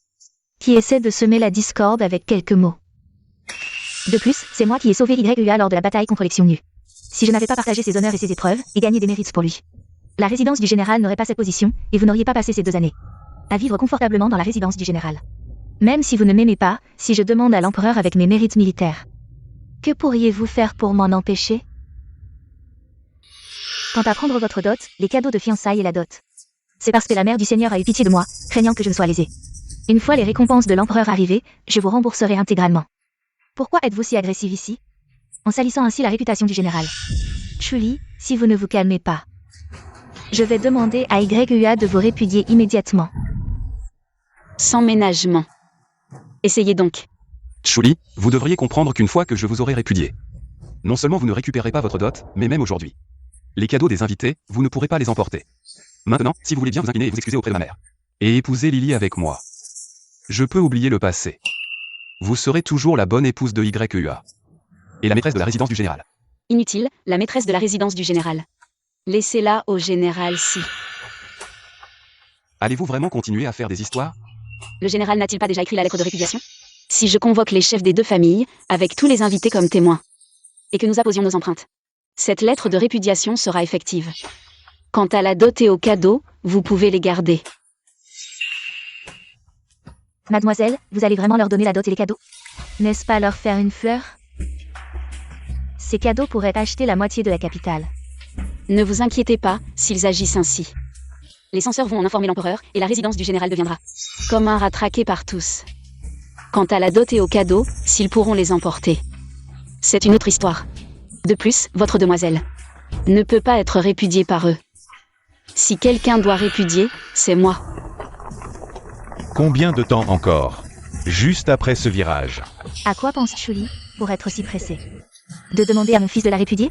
qui essaie de semer la discorde avec quelques mots. De plus, c'est moi qui ai sauvé YEA lors de la bataille contre les Xiongnu. Si je n'avais pas partagé ses honneurs et ses épreuves, et gagné des mérites pour lui, la résidence du général n'aurait pas cette position, et vous n'auriez pas passé ces 2 années à vivre confortablement dans la résidence du général. Même si vous ne m'aimez pas, si je demande à l'empereur avec mes mérites militaires, que pourriez-vous faire pour m'en empêcher? Quant à prendre votre dot, les cadeaux de fiançailles et la dot, c'est parce que la mère du Seigneur a eu pitié de moi, craignant que je ne sois lésée. Une fois les récompenses de l'empereur arrivées, je vous rembourserai intégralement. Pourquoi êtes-vous si agressive ici? En salissant ainsi la réputation du général. Chuli, si vous ne vous calmez pas, je vais demander à YEA de vous répudier immédiatement. Sans ménagement. Essayez donc. Chuli, vous devriez comprendre qu'une fois que je vous aurai répudié, non seulement vous ne récupérez pas votre dot, mais même aujourd'hui, les cadeaux des invités, vous ne pourrez pas les emporter. Maintenant, si vous voulez bien vous incliner et vous excuser auprès de ma mère, et épouser Lily avec moi, je peux oublier le passé. Vous serez toujours la bonne épouse de YEA. Et la maîtresse de la résidence du général. Inutile, la maîtresse de la résidence du général. Laissez-la au général Si. Allez-vous vraiment continuer à faire des histoires? Le général n'a-t-il pas déjà écrit la lettre de répudiation? Si je convoque les chefs des 2 familles, avec tous les invités comme témoins, et que nous apposions nos empreintes, cette lettre de répudiation sera effective. Quant à la dot et aux cadeaux, vous pouvez les garder. Mademoiselle, vous allez vraiment leur donner la dot et les cadeaux? N'est-ce pas leur faire une fleur? Ces cadeaux pourraient acheter la moitié de la capitale. Ne vous inquiétez pas, s'ils agissent ainsi. Les censeurs vont en informer l'empereur, et la résidence du général deviendra comme un rat traqué par tous. Quant à la dot et aux cadeaux, s'ils pourront les emporter, c'est une autre histoire. De plus, votre demoiselle ne peut pas être répudiée par eux. Si quelqu'un doit répudier, c'est moi. Combien de temps encore? Juste après ce virage. À quoi pense Chuli, pour être si pressé? De demander à mon fils de la répudier?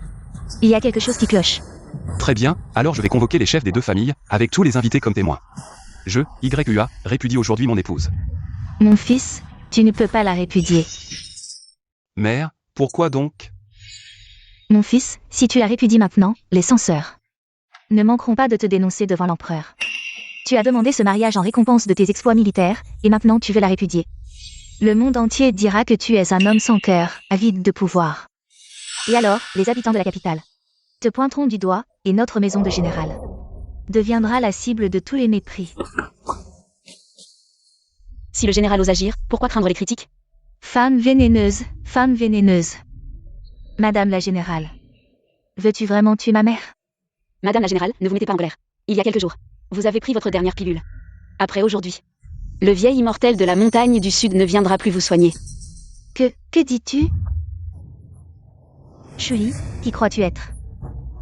Il y a quelque chose qui cloche. Très bien, alors je vais convoquer les chefs des 2 familles, avec tous les invités comme témoins. Je, YEA, répudie aujourd'hui mon épouse. Mon fils, tu ne peux pas la répudier. Mère, pourquoi donc? Mon fils, si tu la répudies maintenant, les censeurs ne manqueront pas de te dénoncer devant l'empereur. Tu as demandé ce mariage en récompense de tes exploits militaires, et maintenant tu veux la répudier. Le monde entier dira que tu es un homme sans cœur, avide de pouvoir. Et alors, les habitants de la capitale te pointeront du doigt, et notre maison de général deviendra la cible de tous les mépris. Si le général ose agir, pourquoi craindre les critiques? Femme vénéneuse, femme vénéneuse. Madame la générale, veux-tu vraiment tuer ma mère? Madame la générale, ne vous mettez pas en colère. Il y a quelques jours, vous avez pris votre dernière pilule. Après aujourd'hui, le vieil immortel de la montagne du Sud ne viendra plus vous soigner. Que dis-tu? Chuli, qui crois-tu être?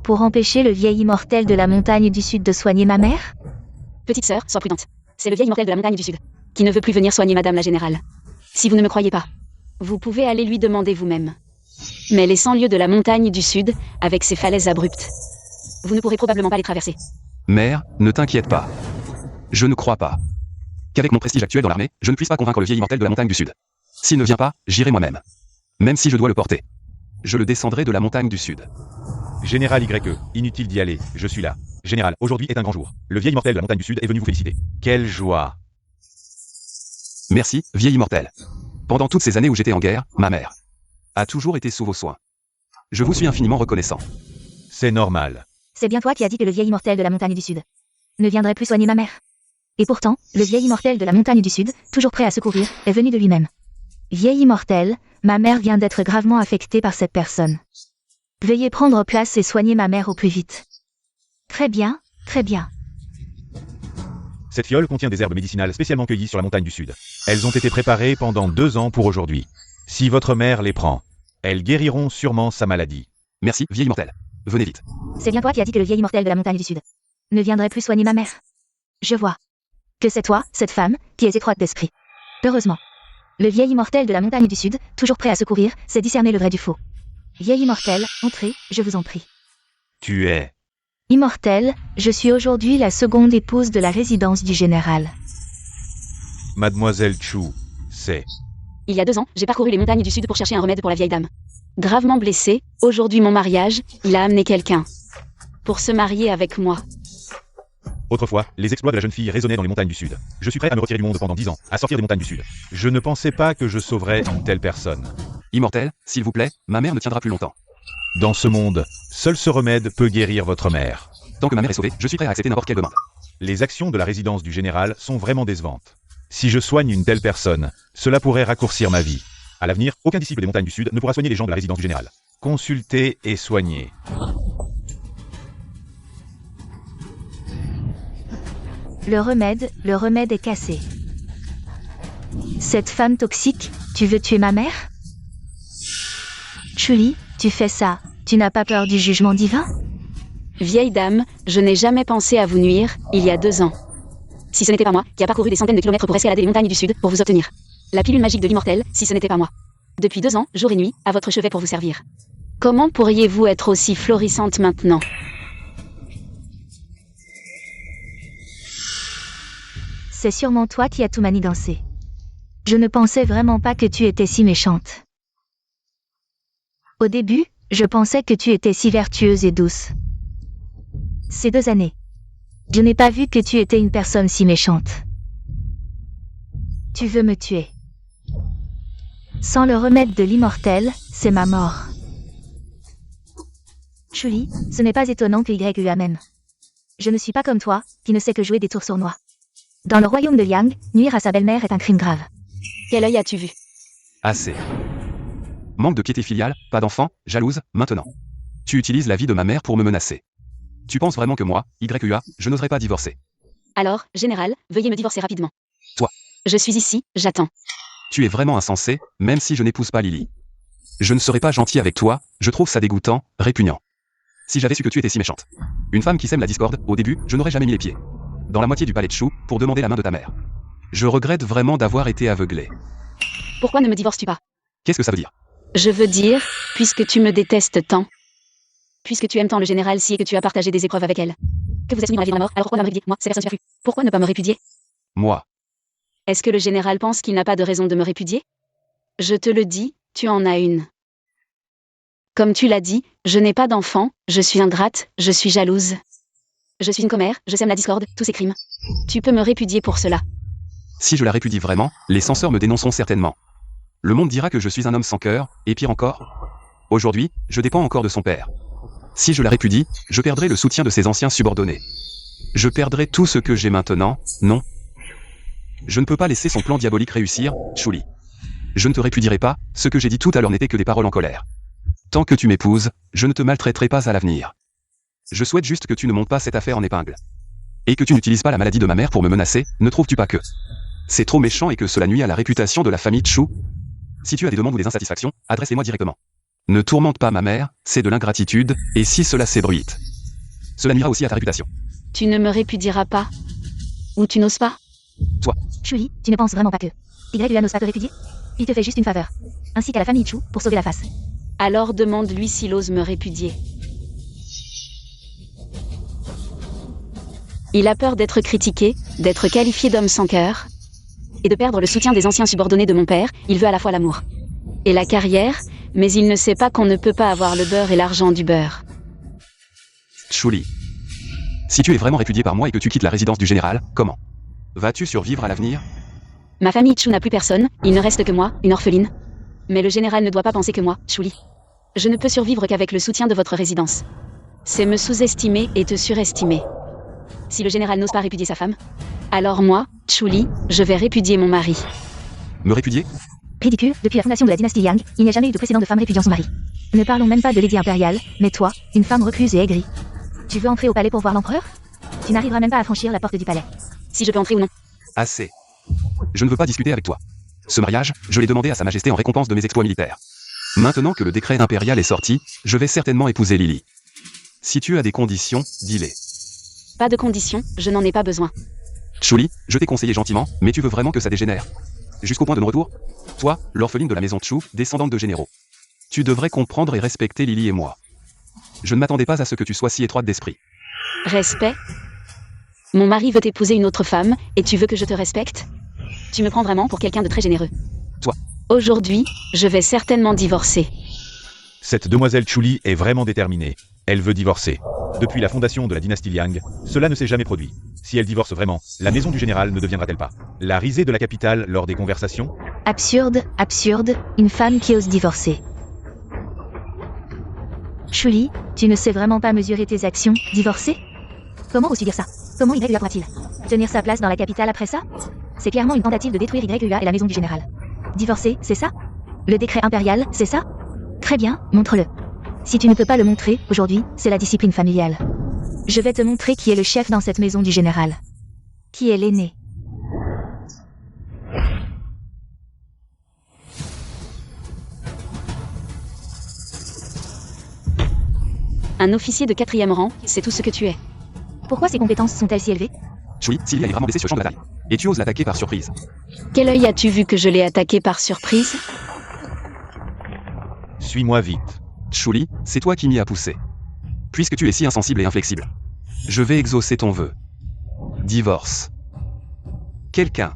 Pour empêcher le vieil immortel de la montagne du Sud de soigner ma mère? Petite sœur, sois prudente. C'est le vieil immortel de la montagne du Sud qui ne veut plus venir soigner Madame la générale. Si vous ne me croyez pas, vous pouvez aller lui demander vous-même. Mais les 100 lieues de la montagne du Sud, avec ses falaises abruptes, vous ne pourrez probablement pas les traverser. Mère, ne t'inquiète pas. Je ne crois pas qu'avec mon prestige actuel dans l'armée, je ne puisse pas convaincre le vieil immortel de la montagne du Sud. S'il ne vient pas, j'irai moi-même. Même si je dois le porter. Je le descendrai de la montagne du sud. Général YE, inutile d'y aller, je suis là. Général, aujourd'hui est un grand jour. Le vieil immortel de la montagne du sud est venu vous féliciter. Quelle joie! Merci, vieil immortel. Pendant toutes ces années où j'étais en guerre, ma mère a toujours été sous vos soins. Je vous suis infiniment reconnaissant. C'est normal. C'est bien toi qui as dit que le vieil immortel de la montagne du sud ne viendrait plus soigner ma mère. Et pourtant, le vieil immortel de la montagne du sud, toujours prêt à secourir, est venu de lui-même. Vieil immortel, ma mère vient d'être gravement affectée par cette personne. Veuillez prendre place et soigner ma mère au plus vite. Très bien, très bien. Cette fiole contient des herbes médicinales spécialement cueillies sur la montagne du sud. Elles ont été préparées pendant 2 ans pour aujourd'hui. Si votre mère les prend, elles guériront sûrement sa maladie. Merci, vieil immortel. Venez vite. C'est bien toi qui as dit que le vieil immortel de la montagne du sud ne viendrait plus soigner ma mère. Je vois que c'est toi, cette femme, qui es étroite d'esprit. Heureusement. Le vieil immortel de la montagne du sud, toujours prêt à secourir, sait discerner le vrai du faux. Vieil immortel, entrez, je vous en prie. Tu es... Immortel, je suis aujourd'hui la seconde épouse de la résidence du général. Mademoiselle Chu, c'est... Il y a 2 ans, j'ai parcouru les montagnes du sud pour chercher un remède pour la vieille dame. Gravement blessée, aujourd'hui mon mariage, il a amené quelqu'un pour se marier avec moi. Autrefois, les exploits de la jeune fille résonnaient dans les montagnes du sud. Je suis prêt à me retirer du monde pendant 10 ans, à sortir des montagnes du sud. Je ne pensais pas que je sauverais une telle personne. Immortel, s'il vous plaît, ma mère ne tiendra plus longtemps. Dans ce monde, seul ce remède peut guérir votre mère. Tant que ma mère est sauvée, je suis prêt à accepter n'importe quelle demande. Les actions de la résidence du général sont vraiment décevantes. Si je soigne une telle personne, cela pourrait raccourcir ma vie. À l'avenir, aucun disciple des montagnes du sud ne pourra soigner les gens de la résidence du général. Consultez et soignez. Le remède est cassé. Cette femme toxique, tu veux tuer ma mère? Julie, tu fais ça, tu n'as pas peur du jugement divin? Vieille dame, je n'ai jamais pensé à vous nuire, il y a 2 ans. Si ce n'était pas moi, qui a parcouru des centaines de kilomètres pour escalader les montagnes du sud, pour vous obtenir la pilule magique de l'immortel, si ce n'était pas moi. Depuis 2 ans, jour et nuit, à votre chevet pour vous servir. Comment pourriez-vous être aussi florissante maintenant? C'est sûrement toi qui as tout manigancé. Je ne pensais vraiment pas que tu étais si méchante. Au début, je pensais que tu étais si vertueuse et douce. Ces 2 années, je n'ai pas vu que tu étais une personne si méchante. Tu veux me tuer. Sans le remède de l'immortel, c'est ma mort. Julie, ce n'est pas étonnant que YUA m'aime. Je ne suis pas comme toi, qui ne sais que jouer des tours sournois. Dans le royaume de Liang, nuire à sa belle-mère est un crime grave. Quel œil as-tu vu? Assez. Manque de piété filiale, pas d'enfant, jalouse, maintenant. Tu utilises la vie de ma mère pour me menacer. Tu penses vraiment que moi, YUA, je n'oserais pas divorcer? Alors, général, veuillez me divorcer rapidement. Toi. Je suis ici, j'attends. Tu es vraiment insensé, même si je n'épouse pas Lily. Je ne serai pas gentil avec toi, je trouve ça dégoûtant, répugnant. Si j'avais su que tu étais si méchante. Une femme qui sème la discorde, au début, je n'aurais jamais mis les pieds dans la moitié du palais de Chou, pour demander la main de ta mère. Je regrette vraiment d'avoir été aveuglé. Pourquoi ne me divorces-tu pas? Qu'est-ce que ça veut dire? Je veux dire, puisque tu me détestes tant, puisque tu aimes tant le général Si et que tu as partagé des épreuves avec elle, que vous êtes unis dans la vie et dans la mort, alors pourquoi ne pas me répudier, moi, ces personnes superflues? Pourquoi ne pas me répudier? Moi. Est-ce que le général pense qu'il n'a pas de raison de me répudier? Je te le dis, tu en as une. Comme tu l'as dit, je n'ai pas d'enfant, je suis ingrate, je suis jalouse. Je suis une commère, je sème la discorde, tous ces crimes. Tu peux me répudier pour cela. Si je la répudie vraiment, les censeurs me dénonceront certainement. Le monde dira que je suis un homme sans cœur, et pire encore. Aujourd'hui, je dépends encore de son père. Si je la répudie, je perdrai le soutien de ses anciens subordonnés. Je perdrai tout ce que j'ai maintenant, non. Je ne peux pas laisser son plan diabolique réussir, Julie. Je ne te répudierai pas, ce que j'ai dit tout à l'heure n'était que des paroles en colère. Tant que tu m'épouses, je ne te maltraiterai pas à l'avenir. Je souhaite juste que tu ne montes pas cette affaire en épingle. Et que tu n'utilises pas la maladie de ma mère pour me menacer, ne trouves-tu pas que c'est trop méchant et que cela nuit à la réputation de la famille Chou? Si tu as des demandes ou des insatisfactions, adresse-les-moi directement. Ne tourmente pas ma mère, c'est de l'ingratitude, et si cela s'ébruite, cela nuira aussi à ta réputation. Tu ne me répudieras pas? Ou tu n'oses pas? Toi. Julie, tu ne penses vraiment pas que YUA n'ose pas te répudier? Il te fait juste une faveur. Ainsi qu'à la famille Chou, pour sauver la face. Alors demande-lui s'il ose me répudier. Il a peur d'être critiqué, d'être qualifié d'homme sans cœur, et de perdre le soutien des anciens subordonnés de mon père. Il veut à la fois l'amour et la carrière, mais il ne sait pas qu'on ne peut pas avoir le beurre et l'argent du beurre. Chuli. Si tu es vraiment répudié par moi et que tu quittes la résidence du général, comment vas-tu survivre à l'avenir? Ma famille Chu n'a plus personne, il ne reste que moi, une orpheline. Mais le général ne doit pas penser que moi, Chuli. Je ne peux survivre qu'avec le soutien de votre résidence. C'est me sous-estimer et te surestimer. Si le général n'ose pas répudier sa femme, alors moi, Chuli, je vais répudier mon mari. Me répudier? Ridicule, depuis la fondation de la dynastie Yang, il n'y a jamais eu de précédent de femme répudiant son mari. Ne parlons même pas de Lady Impériale, mais toi, une femme recluse et aigrie. Tu veux entrer au palais pour voir l'empereur? Tu n'arriveras même pas à franchir la porte du palais. Si je peux entrer ou non. Assez. Je ne veux pas discuter avec toi. Ce mariage, je l'ai demandé à Sa Majesté en récompense de mes exploits militaires. Maintenant que le décret impérial est sorti, je vais certainement épouser Lily. Si tu as des conditions, dis-les. Pas de conditions, je n'en ai pas besoin. Chuli, je t'ai conseillé gentiment, mais tu veux vraiment que ça dégénère? Jusqu'au point de non-retour? Toi, l'orpheline de la maison Chu, descendante de généraux. Tu devrais comprendre et respecter Lily et moi. Je ne m'attendais pas à ce que tu sois si étroite d'esprit. Respect? Mon mari veut épouser une autre femme, et tu veux que je te respecte? Tu me prends vraiment pour quelqu'un de très généreux. Toi. Aujourd'hui, je vais certainement divorcer. Cette demoiselle Chuli est vraiment déterminée. Elle veut divorcer. Depuis la fondation de la dynastie Liang, cela ne s'est jamais produit. Si elle divorce vraiment, la maison du général ne deviendra-t-elle pas la risée de la capitale lors des conversations? Absurde, absurde, une femme qui ose divorcer. Chuli, tu ne sais vraiment pas mesurer tes actions, divorcer? Comment oses-tu dire ça? Comment YUA pourra-t-il tenir sa place dans la capitale après ça? C'est clairement une tentative de détruire YUA et la maison du général. Divorcer, c'est ça? Le décret impérial, c'est ça? Très bien, montre-le. Si tu ne peux pas le montrer, aujourd'hui, c'est la discipline familiale. Je vais te montrer qui est le chef dans cette maison du général. Qui est l'aîné. Un officier de 4e rang, c'est tout ce que tu es. Pourquoi ses compétences sont-elles si élevées? Chuli, Sylvia est vraiment blessée sur le champ de bataille. Et tu oses l'attaquer par surprise. Quel œil as-tu vu que je l'ai attaqué par surprise? Suis-moi vite. Chuli, c'est toi qui m'y as poussé. Puisque tu es si insensible et inflexible. Je vais exaucer ton vœu. Divorce. Quelqu'un.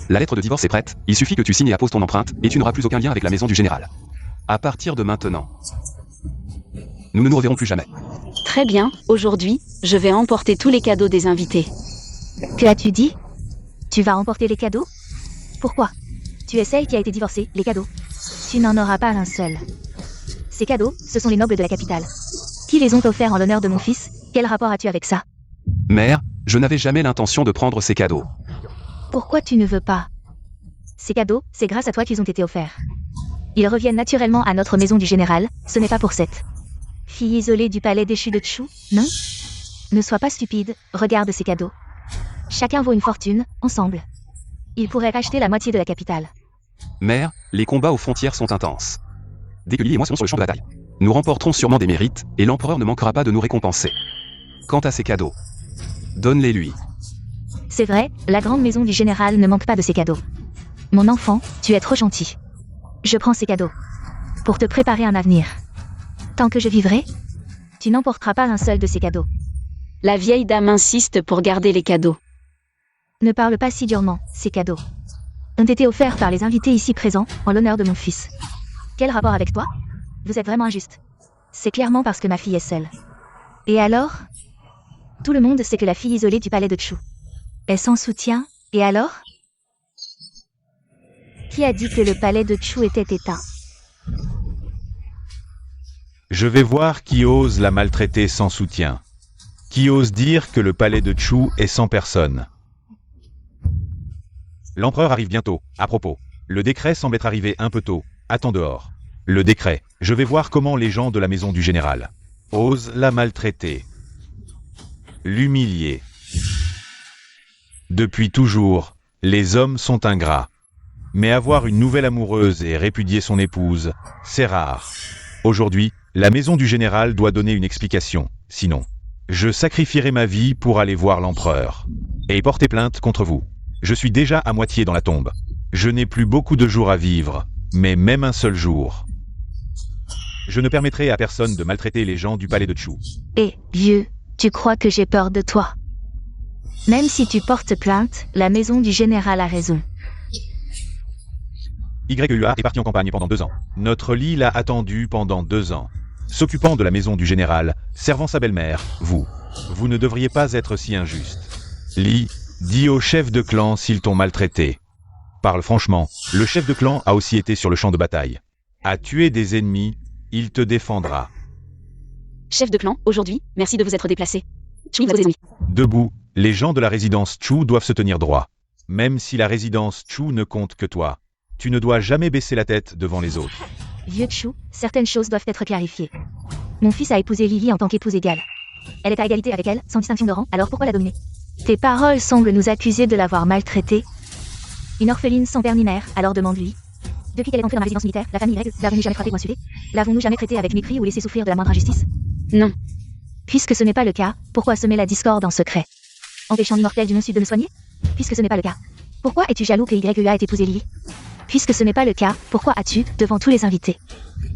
La lettre de divorce est prête, il suffit que tu signes et apposes ton empreinte, et tu n'auras plus aucun lien avec la maison du général. À partir de maintenant. Nous ne nous reverrons plus jamais. Très bien, aujourd'hui, je vais emporter tous les cadeaux des invités. Que as-tu dit? Tu vas emporter les cadeaux? Pourquoi? Tu es celle qui a été divorcée, les cadeaux. Tu n'en auras pas un seul. Ces cadeaux, ce sont les nobles de la capitale. Qui les ont offerts en l'honneur de mon fils? Quel rapport as-tu avec ça? Mère, je n'avais jamais l'intention de prendre ces cadeaux. Pourquoi tu ne veux pas? Ces cadeaux, c'est grâce à toi qu'ils ont été offerts. Ils reviennent naturellement à notre maison du général, ce n'est pas pour cette fille isolée du palais déchu de Chu, non? Ne sois pas stupide, regarde ces cadeaux. Chacun vaut une fortune, ensemble. Ils pourraient racheter la moitié de la capitale. Mère, les combats aux frontières sont intenses. Dès que Lily et moi serons sur le champ de bataille, nous remporterons sûrement des mérites, et l'empereur ne manquera pas de nous récompenser. Quant à ces cadeaux, donne-les lui. C'est vrai, la grande maison du général ne manque pas de ses cadeaux. Mon enfant, tu es trop gentil. Je prends ces cadeaux. Pour te préparer un avenir. Tant que je vivrai, tu n'emporteras pas un seul de ces cadeaux. La vieille dame insiste pour garder les cadeaux. Ne parle pas si durement, ces cadeaux ont été offerts par les invités ici présents, en l'honneur de mon fils. Quel rapport avec toi? Vous êtes vraiment injuste. C'est clairement parce que ma fille est seule. Et alors? Tout le monde sait que la fille isolée du palais de Chu est sans soutien, et alors? Qui a dit que le palais de Chu était éteint? Je vais voir qui ose la maltraiter sans soutien. Qui ose dire que le palais de Chu est sans personne. L'empereur arrive bientôt. À propos, le décret semble être arrivé un peu tôt. Attends dehors. Le décret. Je vais voir comment les gens de la maison du général osent la maltraiter. L'humilier. Depuis toujours, les hommes sont ingrats. Mais avoir une nouvelle amoureuse et répudier son épouse, c'est rare. Aujourd'hui, la maison du général doit donner une explication. Sinon, je sacrifierai ma vie pour aller voir l'empereur. Et porter plainte contre vous. Je suis déjà à moitié dans la tombe. Je n'ai plus beaucoup de jours à vivre, mais même un seul jour. Je ne permettrai à personne de maltraiter les gens du palais de Chu. Eh, vieux, tu crois que j'ai peur de toi? Même si tu portes plainte, la maison du général a raison. YUA est parti en campagne pendant 2 ans. Notre Lee l'a attendu pendant 2 ans. S'occupant de la maison du général, servant sa belle-mère, vous ne devriez pas être si injuste. Lee, dis au chef de clan s'ils t'ont maltraité. Parle franchement, le chef de clan a aussi été sur le champ de bataille. A tué des ennemis, il te défendra. Chef de clan, aujourd'hui, merci de vous être déplacé. Chui vous a des ennemis. Debout, les gens de la résidence Chu doivent se tenir droit. Même si la résidence Chu ne compte que toi, tu ne dois jamais baisser la tête devant les autres. Vieux Chu, certaines choses doivent être clarifiées. Mon fils a épousé Lily en tant qu'épouse égale. Elle est à égalité avec elle, sans distinction de rang, alors pourquoi la dominer? Tes paroles semblent nous accuser de l'avoir maltraitée. Une orpheline sans père ni mère, alors demande-lui. Depuis qu'elle est entrée dans ma résidence militaire, la famille Y l'avons-nous jamais frappée ou insultée? L'avons-nous jamais traitée avec mépris ou laissé souffrir de la moindre injustice? Non. Puisque ce n'est pas le cas, pourquoi semer la discorde en secret? Empêchant l'immortel du Nord-Sud de me soigner? Puisque ce n'est pas le cas, pourquoi es-tu jaloux que YUA ait épousé Lily? Puisque ce n'est pas le cas, pourquoi as-tu, devant tous les invités,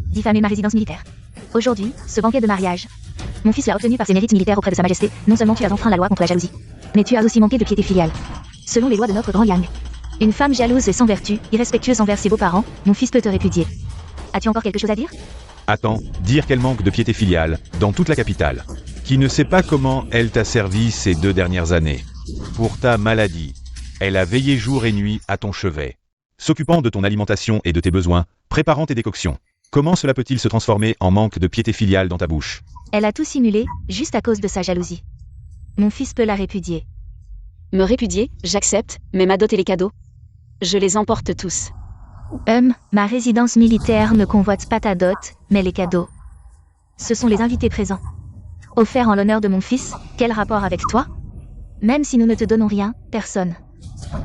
diffamé ma résidence militaire? Aujourd'hui, ce banquet de mariage. Mon fils l'a obtenu par ses mérites militaires auprès de sa majesté. Non seulement tu as enfreint la loi contre la jalousie, mais tu as aussi manqué de piété filiale. Selon les lois de notre grand Yang, une femme jalouse et sans vertu, irrespectueuse envers ses beaux-parents, mon fils peut te répudier. As-tu encore quelque chose à dire? Attends, dire qu'elle manque de piété filiale, dans toute la capitale. Qui ne sait pas comment elle t'a servi ces 2 dernières années. Pour ta maladie, elle a veillé jour et nuit à ton chevet. S'occupant de ton alimentation et de tes besoins, préparant tes décoctions. Comment cela peut-il se transformer en manque de piété filiale dans ta bouche? Elle a tout simulé, juste à cause de sa jalousie. Mon fils peut la répudier. Me répudier, j'accepte, mais ma dot et les cadeaux, je les emporte tous. Ma résidence militaire ne convoite pas ta dot, mais les cadeaux. Ce sont les invités présents. Offerts en l'honneur de mon fils, quel rapport avec toi? Même si nous ne te donnons rien, personne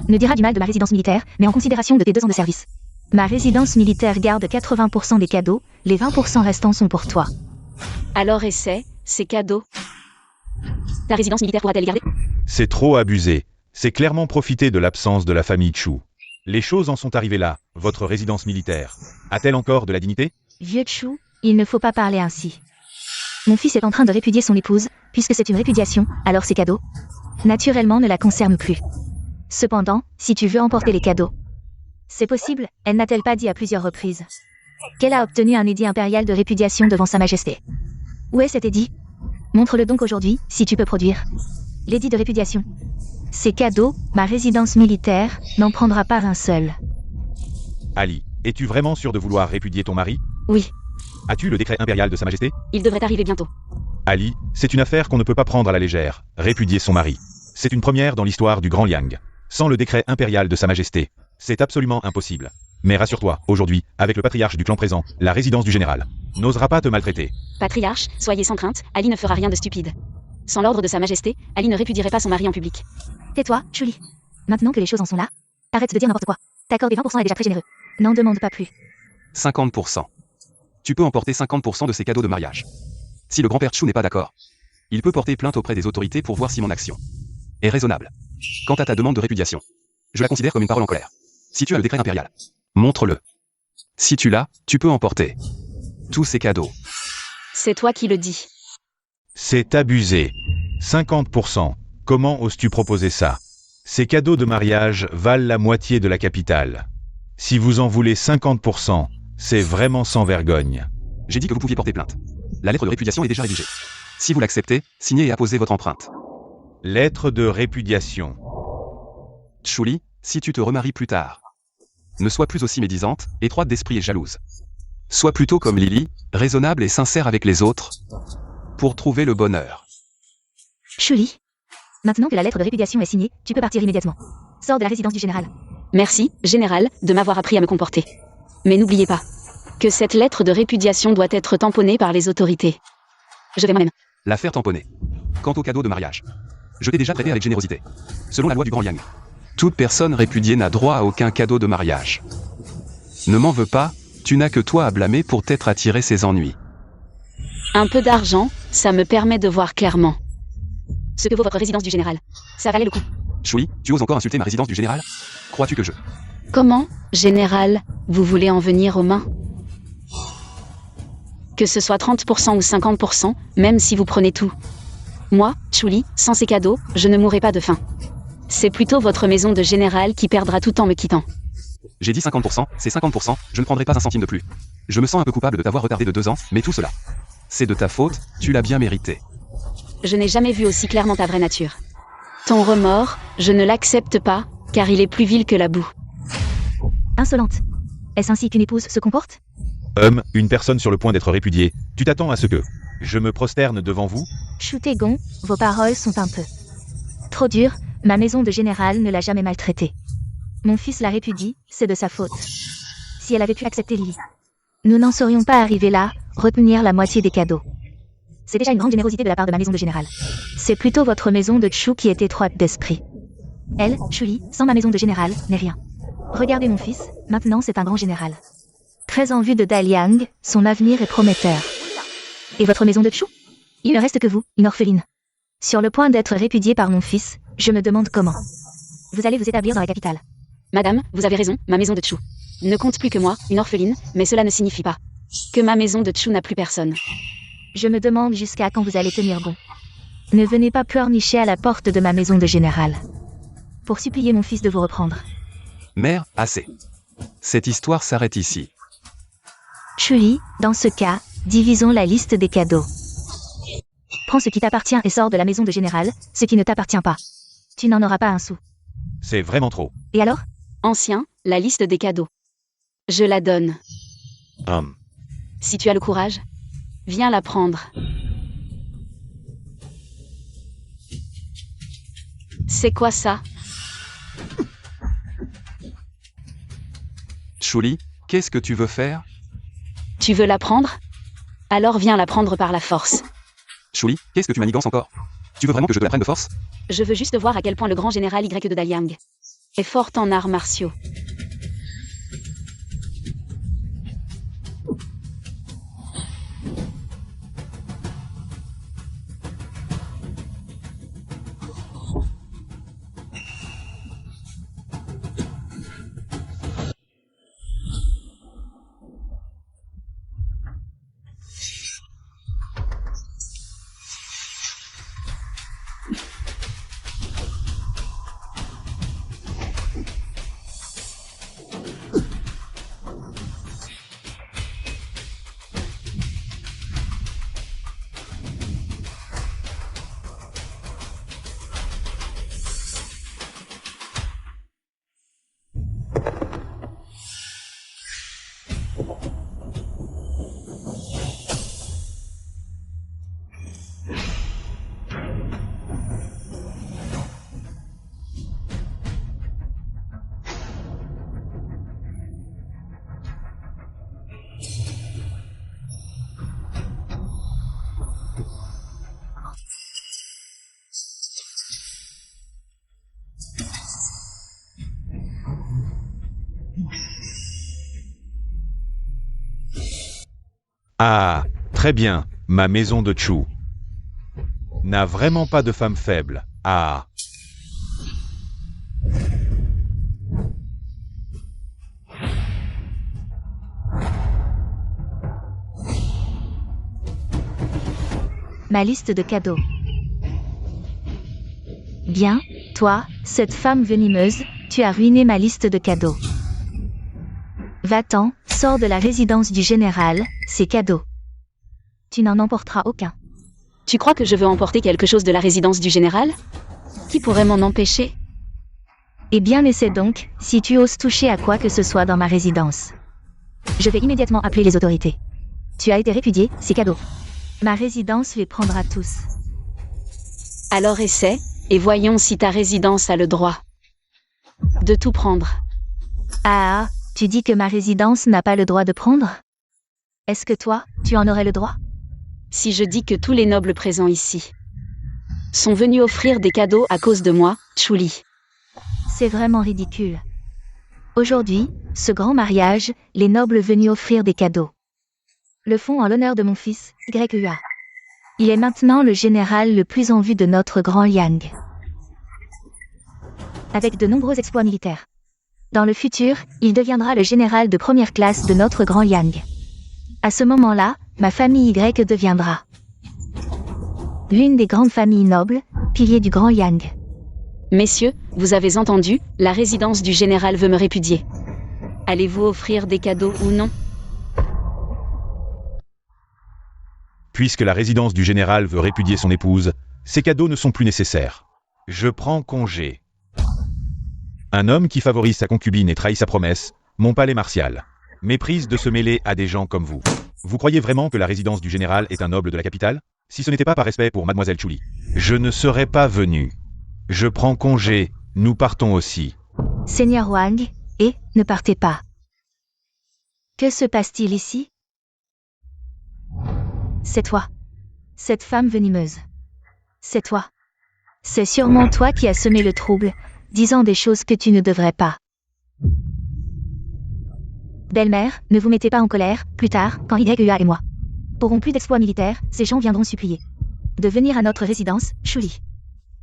ne dira du mal de ma résidence militaire, mais en considération de tes 2 ans de service. Ma résidence militaire garde 80% des cadeaux, les 20% restants sont pour toi. Alors essaie, ces cadeaux. Ta résidence militaire pourra-t-elle les garder? C'est trop abusé. C'est clairement profiter de l'absence de la famille Chu. Les choses en sont arrivées là, votre résidence militaire. A-t-elle encore de la dignité? Vieux Chu, il ne faut pas parler ainsi. Mon fils est en train de répudier son épouse, puisque c'est une répudiation, alors ces cadeaux, naturellement, ne la concernent plus. Cependant, si tu veux emporter les cadeaux, c'est possible, elle n'a-t-elle pas dit à plusieurs reprises qu'elle a obtenu un édit impérial de répudiation devant sa majesté? Où est cet édit? Montre-le donc aujourd'hui, si tu peux produire l'édit de répudiation. Ces cadeaux, ma résidence militaire, n'en prendra pas un seul. Ali, es-tu vraiment sûr de vouloir répudier ton mari? Oui, As-tu le décret impérial de sa majesté? il devrait arriver bientôt. Ali, c'est une affaire qu'on ne peut pas prendre à la légère, répudier son mari. C'est une première dans l'histoire du Grand Liang. Sans le décret impérial de sa majesté, c'est absolument impossible. Mais rassure-toi, aujourd'hui, avec le patriarche du clan présent, la résidence du général n'osera pas te maltraiter. Patriarche, soyez sans crainte, Ali ne fera rien de stupide. Sans l'ordre de sa majesté, Ali ne répudierait pas son mari en public. Tais-toi, Chuli. Maintenant que les choses en sont là, arrête de dire n'importe quoi. T'accorder 20% est déjà très généreux. N'en demande pas plus. 50%. Tu peux emporter 50% de ces cadeaux de mariage. Si le grand-père Chu n'est pas d'accord, il peut porter plainte auprès des autorités pour voir si mon action est raisonnable. Quant à ta demande de répudiation, je la considère comme une parole en colère. Si tu as le décret impérial, montre-le. Si tu l'as, tu peux emporter tous ces cadeaux. C'est toi qui le dis. C'est abusé. 50%. Comment oses-tu proposer ça? Ces cadeaux de mariage valent la moitié de la capitale. Si vous en voulez 50%, c'est vraiment sans vergogne. J'ai dit que vous pouviez porter plainte. La lettre de répudiation est déjà rédigée. Si vous l'acceptez, signez et apposez votre empreinte. Lettre de répudiation. Chuli, si tu te remaries plus tard, ne sois plus aussi médisante, étroite d'esprit et jalouse. Sois plutôt comme Lily, raisonnable et sincère avec les autres, pour trouver le bonheur. Chuli. Maintenant que la lettre de répudiation est signée, tu peux partir immédiatement. Sors de la résidence du général. Merci, général, de m'avoir appris à me comporter. Mais n'oubliez pas que cette lettre de répudiation doit être tamponnée par les autorités. Je vais moi-même. L'affaire tamponnée. Quant au cadeau de mariage, je t'ai déjà traité avec générosité. Selon la loi du Grand Yang, toute personne répudiée n'a droit à aucun cadeau de mariage. Ne m'en veux pas, tu n'as que toi à blâmer pour t'être attiré ces ennuis. Un peu d'argent, ça me permet de voir clairement ce que vaut votre résidence du général. Ça valait le coup. Chuli, tu oses encore insulter ma résidence du général? Crois-tu que je... Comment, général, vous voulez en venir aux mains? Que ce soit 30% ou 50%, même si vous prenez tout. Moi, Chuli, sans ces cadeaux, je ne mourrai pas de faim. C'est plutôt votre maison de général qui perdra tout en me quittant. J'ai dit 50%, c'est 50%, je ne prendrai pas un centime de plus. Je me sens un peu coupable de t'avoir retardé de 2 ans, mais tout cela. C'est de ta faute, tu l'as bien mérité. Je n'ai jamais vu aussi clairement ta vraie nature. Ton remords, je ne l'accepte pas, car il est plus vil que la boue. Insolente. Est-ce ainsi qu'une épouse se comporte? Une personne sur le point d'être répudiée. Tu t'attends à ce que je me prosterne devant vous? Choutégon, vos paroles sont un peu trop dures, ma maison de général ne l'a jamais maltraitée. Mon fils la répudie, c'est de sa faute. Si elle avait pu accepter Lily, nous n'en serions pas arrivés là, retenir la moitié des cadeaux. C'est déjà une grande générosité de la part de ma maison de général. C'est plutôt votre maison de Chou qui est étroite d'esprit. Elle, Chuli, sans ma maison de général, n'est rien. Regardez mon fils, maintenant c'est un grand général. Très en vue de Daliang, son avenir est prometteur. Et votre maison de Chou? Il ne reste que vous, une orpheline. Sur le point d'être répudiée par mon fils, je me demande comment. Vous allez vous établir dans la capitale. Madame, vous avez raison, ma maison de Chou ne compte plus que moi, une orpheline, mais cela ne signifie pas que ma maison de Chou n'a plus personne. Je me demande jusqu'à quand vous allez tenir bon. Ne venez pas pleurnicher à la porte de ma maison de général. Pour supplier mon fils de vous reprendre. Mère, assez. Cette histoire s'arrête ici. Chuli, dans ce cas, divisons la liste des cadeaux. Prends ce qui t'appartient et sors de la maison de général, ce qui ne t'appartient pas. Tu n'en auras pas un sou. C'est vraiment trop. Et alors? Ancien, la liste des cadeaux. Je la donne. Si tu as le courage, viens la prendre. C'est quoi ça? Chuli, qu'est-ce que tu veux faire? Tu veux la prendre? Alors viens la prendre par la force. Chuli, qu'est-ce que tu manigances encore? Tu veux vraiment que je te la prenne de force? Je veux juste voir à quel point le grand général Y de Daliang est fort en arts martiaux. Ah, très bien, ma maison de Chou n'a vraiment pas de femme faible. Ah. Ma liste de cadeaux. Bien, toi, cette femme venimeuse, tu as ruiné ma liste de cadeaux. Va-t'en, sors de la résidence du général, c'est cadeau. Tu n'en emporteras aucun. Tu crois que je veux emporter quelque chose de la résidence du général? Qui pourrait m'en empêcher? Eh bien essaie donc, si tu oses toucher à quoi que ce soit dans ma résidence. Je vais immédiatement appeler les autorités. Tu as été répudié, c'est cadeau. Ma résidence les prendra tous. Alors essaie, et voyons si ta résidence a le droit de tout prendre. Ah, tu dis que ma résidence n'a pas le droit de prendre? Est-ce que toi, tu en aurais le droit? Si je dis que tous les nobles présents ici sont venus offrir des cadeaux à cause de moi, Chuli. C'est vraiment ridicule. Aujourd'hui, ce grand mariage, les nobles venus offrir des cadeaux le font en l'honneur de mon fils, YUA. Il est maintenant le général le plus en vue de notre grand Yang, avec de nombreux exploits militaires. Dans le futur, il deviendra le général de première classe de notre grand Yang. À ce moment-là, ma famille Y deviendra l'une des grandes familles nobles, pilier du Grand Yang. Messieurs, vous avez entendu, la résidence du général veut me répudier. Allez-vous offrir des cadeaux ou non? Puisque la résidence du général veut répudier son épouse, ces cadeaux ne sont plus nécessaires. Je prends congé. Un homme qui favorise sa concubine et trahit sa promesse, mon palais martial. Méprise de se mêler à des gens comme vous. Vous croyez vraiment que la résidence du général est un noble de la capitale? Si ce n'était pas par respect pour mademoiselle Chuli, je ne serais pas venu. Je prends congé, nous partons aussi. Seigneur Wang, et ne partez pas. Que se passe-t-il ici? C'est toi. Cette femme venimeuse. C'est toi. C'est sûrement toi qui as semé le trouble, disant des choses que tu ne devrais pas. Belle-mère, ne vous mettez pas en colère, plus tard, quand YUA et moi auront plus d'exploits militaires, ces gens viendront supplier de venir à notre résidence, Chuli.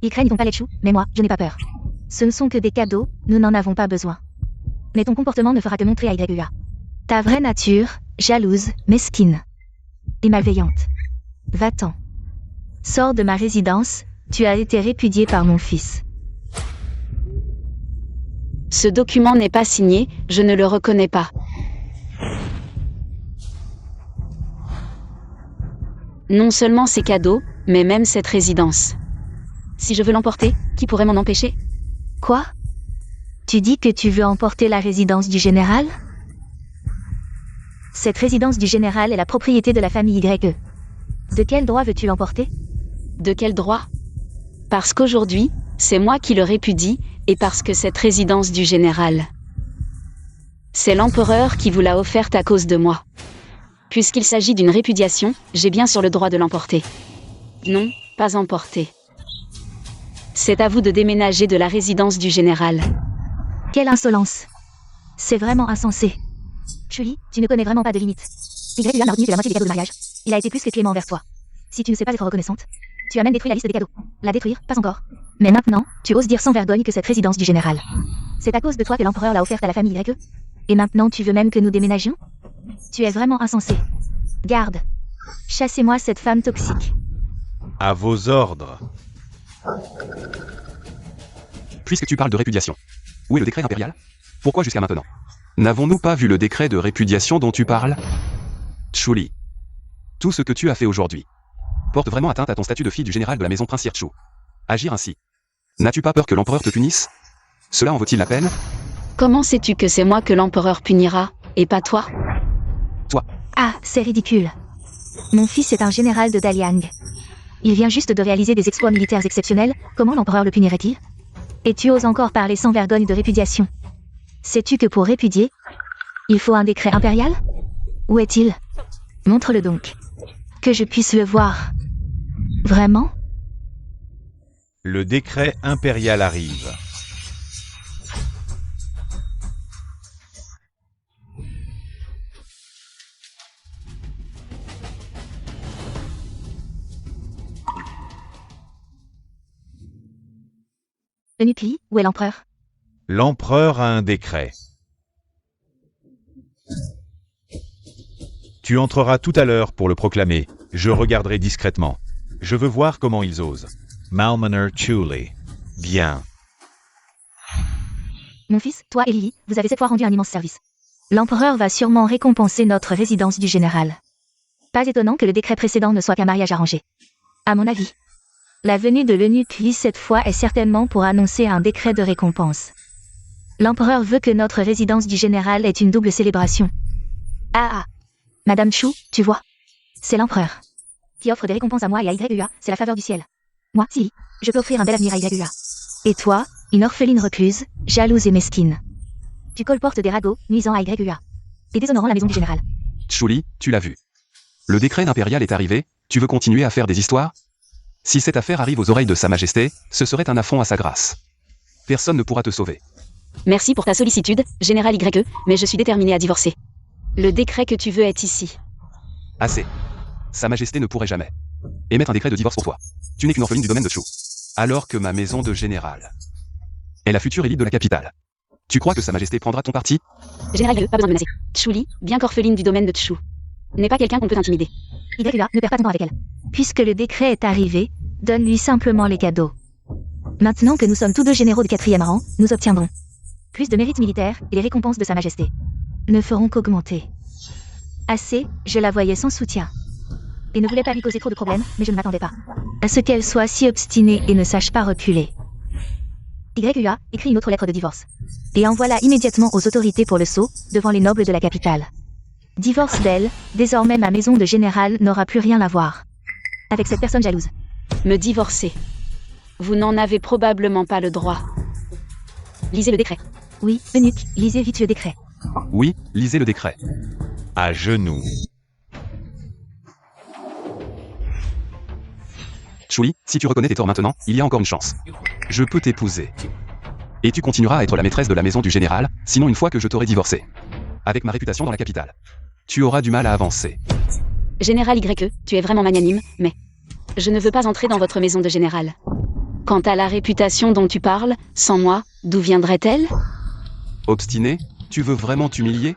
Ils craignent ton palais de chou, mais moi, je n'ai pas peur. Ce ne sont que des cadeaux, nous n'en avons pas besoin. Mais ton comportement ne fera que montrer à YUA ta vraie nature, jalouse, mesquine et malveillante. Va-t'en. Sors de ma résidence, tu as été répudié par mon fils. Ce document n'est pas signé, je ne le reconnais pas. Non seulement ces cadeaux, mais même cette résidence. Si je veux l'emporter, qui pourrait m'en empêcher? Quoi? Tu dis que tu veux emporter la résidence du général? Cette résidence du général est la propriété de la famille YE. De quel droit veux-tu l'emporter? De quel droit? Parce qu'aujourd'hui, c'est moi qui le répudie, et parce que cette résidence du général, c'est l'empereur qui vous l'a offerte à cause de moi. Puisqu'il s'agit d'une répudiation, j'ai bien sûr le droit de l'emporter. Non, pas emporter. C'est à vous de déménager de la résidence du général. Quelle insolence! C'est vraiment insensé. Chuli, tu ne connais vraiment pas de limites. YUA m'a retenu que la moitié des cadeaux de mariage. Il a été plus que clément envers toi. Si tu ne sais pas être reconnaissante, tu as même détruit la liste des cadeaux. La détruire, pas encore. Mais maintenant, tu oses dire sans vergogne que cette résidence du général, c'est à cause de toi que l'empereur l'a offerte à la famille YE. Et maintenant tu veux même que nous déménagions? Tu es vraiment insensé. Garde. Chassez-moi cette femme toxique. À vos ordres. Puisque tu parles de répudiation, où est le décret impérial? Pourquoi jusqu'à maintenant n'avons-nous pas vu le décret de répudiation dont tu parles? Chuli, tout ce que tu as fait aujourd'hui porte vraiment atteinte à ton statut de fille du général de la maison princière Chu. Agir ainsi, n'as-tu pas peur que l'empereur te punisse? Cela en vaut-il la peine? Comment sais-tu que c'est moi que l'empereur punira, et pas toi? Toi. Ah, c'est ridicule. Mon fils est un général de Daliang. Il vient juste de réaliser des exploits militaires exceptionnels, comment l'empereur le punirait-il? Et tu oses encore parler sans vergogne de répudiation. Sais-tu que pour répudier, il faut un décret impérial? Où est-il? Montre-le donc. Que je puisse le voir. Vraiment? Le décret impérial arrive. Nupli, où est l'empereur? L'empereur a un décret. Tu entreras tout à l'heure pour le proclamer. Je regarderai discrètement. Je veux voir comment ils osent. Malmaner Chuli. Bien. Mon fils, toi et Lily, vous avez cette fois rendu un immense service. L'empereur va sûrement récompenser notre résidence du général. Pas étonnant que le décret précédent ne soit qu'un mariage arrangé. À mon avis. La venue de l'eunuque cette fois est certainement pour annoncer un décret de récompense. L'empereur veut que notre résidence du général ait une double célébration. Ah. Madame Chu, tu vois. C'est l'empereur qui offre des récompenses à moi et à YUA, c'est la faveur du ciel. Moi, si, je peux offrir un bel avenir à YUA. Et toi, une orpheline recluse, jalouse et mesquine. Tu colportes des ragots, nuisant à YUA. Et déshonorant la maison du général. Chuli, tu l'as vu. Le décret impérial est arrivé, tu veux continuer à faire des histoires? Si cette affaire arrive aux oreilles de Sa Majesté, ce serait un affront à sa grâce. Personne ne pourra te sauver. Merci pour ta sollicitude, général YE, mais je suis déterminé à divorcer. Le décret que tu veux est ici. Assez. Sa Majesté ne pourrait jamais émettre un décret de divorce pour toi. Tu n'es qu'une orpheline du domaine de Chu. Alors que ma maison de général est la future élite de la capitale. Tu crois que Sa Majesté prendra ton parti? Général YE, pas besoin de menacer. Chuli, bien qu'orpheline du domaine de Chu, n'est pas quelqu'un qu'on peut intimider. YUA, ne perds pas ton temps avec elle. Puisque le décret est arrivé, Donne-lui simplement les cadeaux. Maintenant que nous sommes tous deux généraux de 4e rang, nous obtiendrons plus de mérites militaires et les récompenses de Sa Majesté ne feront qu'augmenter. Assez, je la voyais sans soutien. Et ne voulais pas lui causer trop de problèmes, mais je ne m'attendais pas à ce qu'elle soit si obstinée et ne sache pas reculer. YUA écrit une autre lettre de divorce. Et envoie-la immédiatement aux autorités pour le sceau, devant les nobles de la capitale. Divorce d'elle, désormais ma maison de général n'aura plus rien à voir avec cette personne jalouse. Me divorcer. Vous n'en avez probablement pas le droit. Lisez le décret. Oui, eunuque, lisez vite le décret. Oui, lisez le décret. À genoux. Chuli, si tu reconnais tes torts maintenant, il y a encore une chance. Je peux t'épouser. Et tu continueras à être la maîtresse de la maison du général, sinon une fois que je t'aurai divorcé. Avec ma réputation dans la capitale. Tu auras du mal à avancer. Général YE, tu es vraiment magnanime, mais je ne veux pas entrer dans votre maison de général. Quant à la réputation dont tu parles, sans moi, d'où viendrait-elle? Obstiné, tu veux vraiment t'humilier?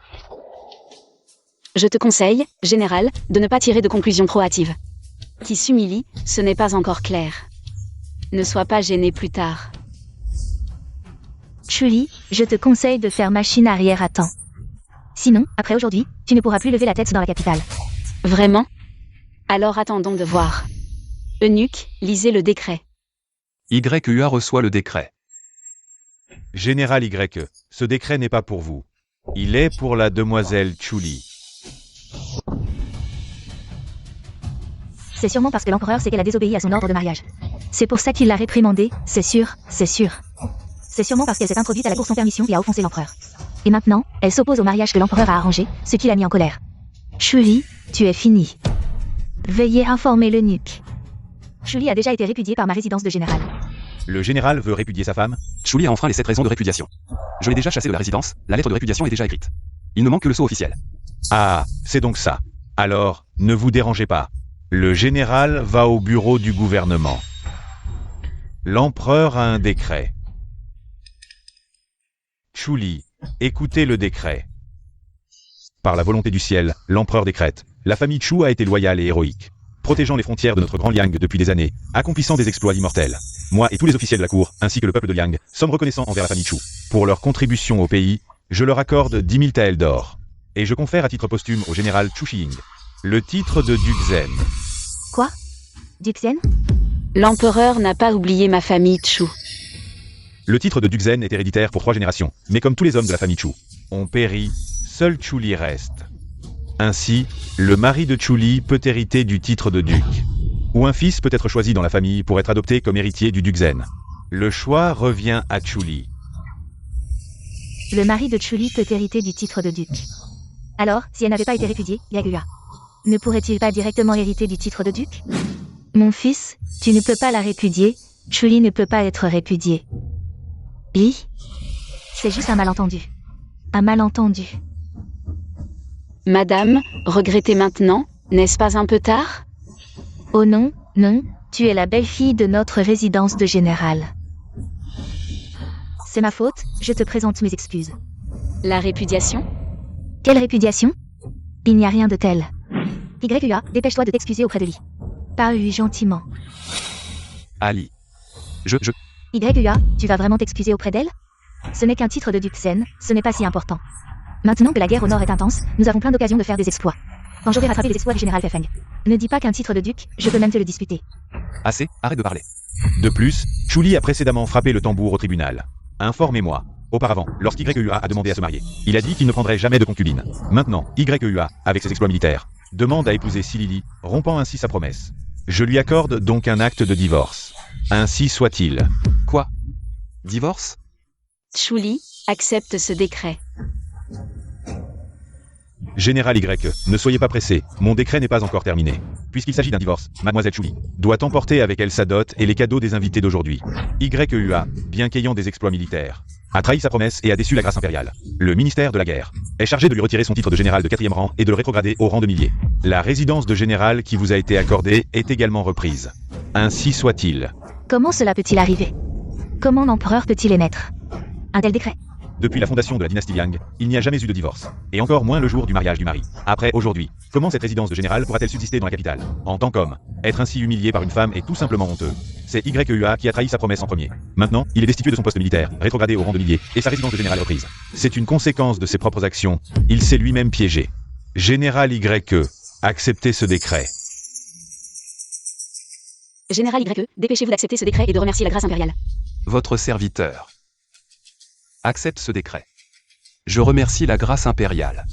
Je te conseille, général, de ne pas tirer de conclusions trop hâtives. Qui s'humilie, ce n'est pas encore clair. Ne sois pas gêné plus tard. Chuli, je te conseille de faire machine arrière à temps. Sinon, après aujourd'hui, tu ne pourras plus lever la tête dans la capitale. Vraiment? Alors attendons de voir. Eunuque, lisez le décret. YUA reçoit le décret. Général YE, ce décret n'est pas pour vous. Il est pour la demoiselle Chuli. C'est sûrement parce que l'empereur sait qu'elle a désobéi à son ordre de mariage. C'est pour ça qu'il l'a réprimandée, c'est sûr, c'est sûr. C'est sûrement parce qu'elle s'est introduite à la cour sans permission et a offensé l'empereur. Et maintenant, elle s'oppose au mariage que l'empereur a arrangé, ce qui l'a mis en colère. Chuli, tu es fini. Veuillez informer l'eunuque. Chuli a déjà été répudiée par ma résidence de général. Le général veut répudier sa femme? Chuli a enfreint les 7 raisons de répudiation. Je l'ai déjà chassé de la résidence, la lettre de répudiation est déjà écrite. Il ne manque que le sceau officiel. Ah, c'est donc ça. Alors, ne vous dérangez pas. Le général va au bureau du gouvernement. L'empereur a un décret. Chuli, écoutez le décret. Par la volonté du ciel, l'empereur décrète. La famille Chu a été loyale et héroïque, protégeant les frontières de notre grand Liang depuis des années, accomplissant des exploits immortels. Moi et tous les officiels de la cour, ainsi que le peuple de Liang, sommes reconnaissants envers la famille Chu. Pour leur contribution au pays, je leur accorde 10 000 taels d'or. Et je confère à titre posthume au général Chu Xiying le titre de duc Zen. Quoi? Duc Zen? L'empereur n'a pas oublié ma famille Chu. Le titre de duc Zen est héréditaire pour 3 générations, mais comme tous les hommes de la famille Chu ont péri, seul Chuli reste. Ainsi, le mari de Chuli peut hériter du titre de duc. Ou un fils peut être choisi dans la famille pour être adopté comme héritier du duc Zen. Le choix revient à Chuli. Le mari de Chuli peut hériter du titre de duc. Alors, si elle n'avait pas été répudiée, YUA ne pourrait-il pas directement hériter du titre de duc? Mon fils, tu ne peux pas la répudier, Chuli ne peut pas être répudiée. Oui? C'est juste un malentendu. Un malentendu. Madame, regrettez maintenant, n'est-ce pas un peu tard? Oh non, non, tu es la belle-fille de notre résidence de général. C'est ma faute, je te présente mes excuses. La répudiation? Quelle répudiation? Il n'y a rien de tel. YUA, dépêche-toi de t'excuser auprès de lui. Parle-lui gentiment. Ali. YUA, tu vas vraiment t'excuser auprès d'elle? Ce n'est qu'un titre de duc Zen, ce n'est pas si important. Maintenant que la guerre au nord est intense, nous avons plein d'occasions de faire des exploits. Quand j'aurai rattrapé les exploits du général Fefeng. Ne dis pas qu'un titre de duc, je peux même te le disputer. Assez, arrête de parler. De plus, Chuli a précédemment frappé le tambour au tribunal. Informez-moi. Auparavant, lorsqu'YUA a demandé à se marier, il a dit qu'il ne prendrait jamais de concubine. Maintenant, YUA, avec ses exploits militaires, demande à épouser Silili, rompant ainsi sa promesse. Je lui accorde donc un acte de divorce. Ainsi soit-il. Quoi? Divorce? Chuli, accepte ce décret. Général YE, ne soyez pas pressé, mon décret n'est pas encore terminé. Puisqu'il s'agit d'un divorce, mademoiselle Chuli doit emporter avec elle sa dot et les cadeaux des invités d'aujourd'hui. YUA, bien qu'ayant des exploits militaires, a trahi sa promesse et a déçu la grâce impériale. Le ministère de la guerre est chargé de lui retirer son titre de général de 4e rang et de le rétrograder au rang de millier. La résidence de général qui vous a été accordée est également reprise. Ainsi soit-il. Comment cela peut-il arriver? Comment l'empereur peut-il émettre un tel décret? Depuis la fondation de la dynastie Liang, il n'y a jamais eu de divorce. Et encore moins le jour du mariage du mari. Après, aujourd'hui, comment cette résidence de général pourra-t-elle subsister dans la capitale? En tant qu'homme, être ainsi humilié par une femme est tout simplement honteux. C'est YEUA qui a trahi sa promesse en premier. Maintenant, il est destitué de son poste militaire, rétrogradé au rang de millier, et sa résidence de général est reprise. C'est une conséquence de ses propres actions. Il s'est lui-même piégé. Général YE, acceptez ce décret. Général YE, dépêchez-vous d'accepter ce décret et de remercier la grâce impériale. Votre serviteur. Accepte ce décret. Je remercie la grâce impériale.